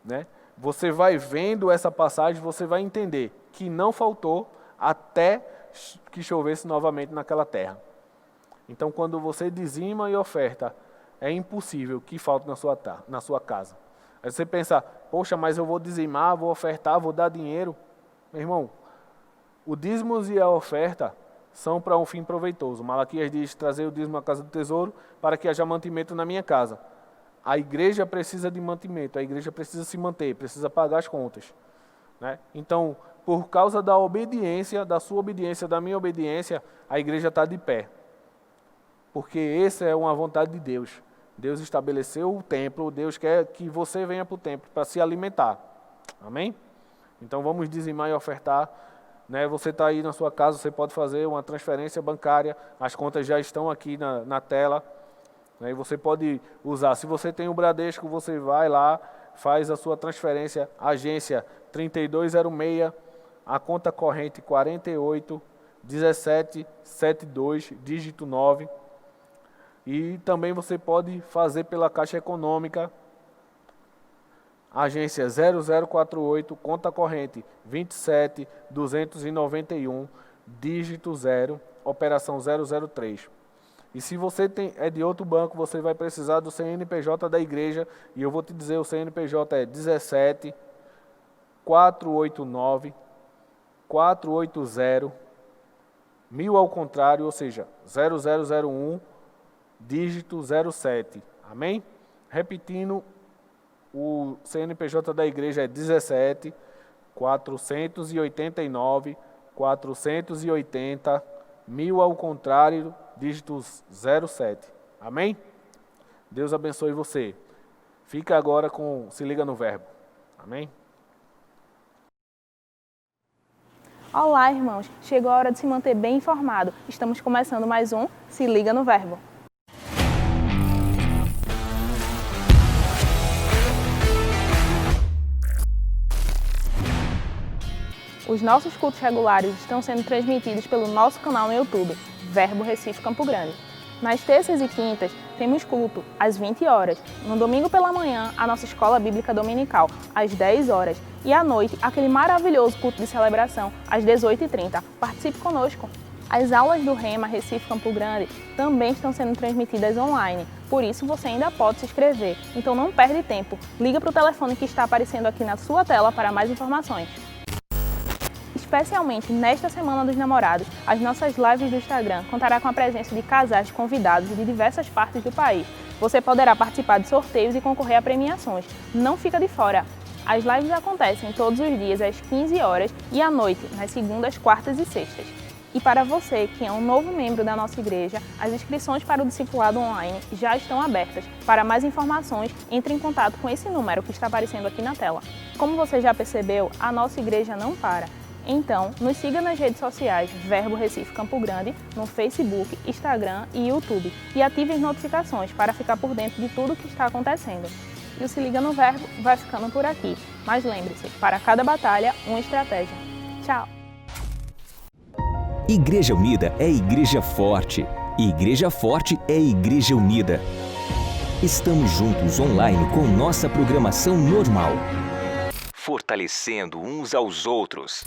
né? Você vai vendo essa passagem, você vai entender que não faltou até que chovesse novamente naquela terra. Então, quando você dizima e oferta, é impossível que falte na sua casa. Aí você pensa, poxa, mas eu vou dizimar, vou ofertar, vou dar dinheiro. Meu irmão, o dízimos e a oferta são para um fim proveitoso. Malaquias diz, trazer o dízimo à casa do tesouro para que haja mantimento na minha casa. A igreja precisa de mantimento, a igreja precisa se manter, precisa pagar as contas, né? Então, por causa da obediência, da sua obediência, da minha obediência, a igreja está de pé. Porque essa é uma vontade de Deus. Deus estabeleceu o templo, Deus quer que você venha para o templo para se alimentar. Amém? Então vamos dizimar e ofertar, né? Você está aí na sua casa, você pode fazer uma transferência bancária, as contas já estão aqui na tela. E você pode usar, se você tem o Bradesco, você vai lá, faz a sua transferência, agência 3206, a conta corrente 481772, dígito 9. E também você pode fazer pela Caixa Econômica, agência 0048, conta corrente 27291, dígito 0, operação 003. E se você é de outro banco, você vai precisar do CNPJ da igreja, e eu vou te dizer, o CNPJ é 17 489 480 1000 ao contrário, ou seja, 0001, dígito 07. Amém? Repetindo, o CNPJ da igreja é 17 489 480 1000 ao contrário, dígito 07. Amém? Deus abençoe você. Fica agora com Se Liga no Verbo. Amém? Olá, irmãos. Chegou a hora de se manter bem informado. Estamos começando mais um Se Liga no Verbo. Os nossos cultos regulares estão sendo transmitidos pelo nosso canal no YouTube, Verbo Recife Campo Grande. Nas terças e quintas, temos culto às 20 horas. No domingo pela manhã, a nossa escola bíblica dominical, às 10 horas. E à noite, aquele maravilhoso culto de celebração, às 18h30. Participe conosco! As aulas do Rema Recife Campo Grande também estão sendo transmitidas online. Por isso, você ainda pode se inscrever. Então não perde tempo. Liga para o telefone que está aparecendo aqui na sua tela para mais informações. Especialmente nesta Semana dos Namorados, as nossas lives do Instagram contará com a presença de casais convidados de diversas partes do país. Você poderá participar de sorteios e concorrer a premiações. Não fica de fora! As lives acontecem todos os dias às 15 horas e à noite, nas segundas, quartas e sextas. E para você que é um novo membro da nossa igreja, as inscrições para o discipulado online já estão abertas. Para mais informações, entre em contato com esse número que está aparecendo aqui na tela. Como você já percebeu, a nossa igreja não para. Então, nos siga nas redes sociais Verbo Recife Campo Grande, no Facebook, Instagram e YouTube. E ative as notificações para ficar por dentro de tudo o que está acontecendo. E o Se Liga no Verbo vai ficando por aqui. Mas lembre-se, para cada batalha, uma estratégia. Tchau! Igreja Unida é igreja forte. Igreja forte é igreja unida. Estamos juntos online com nossa programação normal, fortalecendo uns aos outros.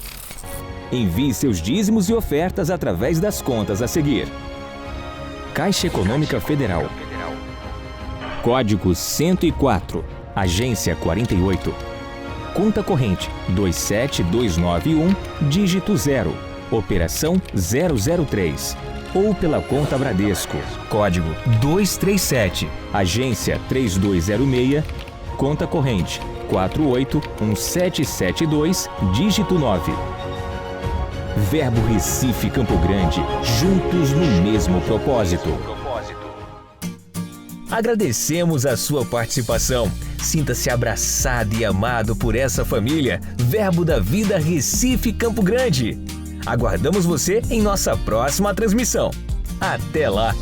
Envie seus dízimos e ofertas através das contas a seguir. Caixa Econômica Federal. Código 104, Agência 48. Conta corrente 27291, dígito 0, Operação 003. Ou pela conta Bradesco, código 237, Agência 3206, conta corrente 481772, dígito 9. Verbo Recife Campo Grande, juntos no mesmo propósito. Agradecemos a sua participação. Sinta-se abraçado e amado por essa família. Verbo da Vida Recife Campo Grande. Aguardamos você em nossa próxima transmissão. Até lá!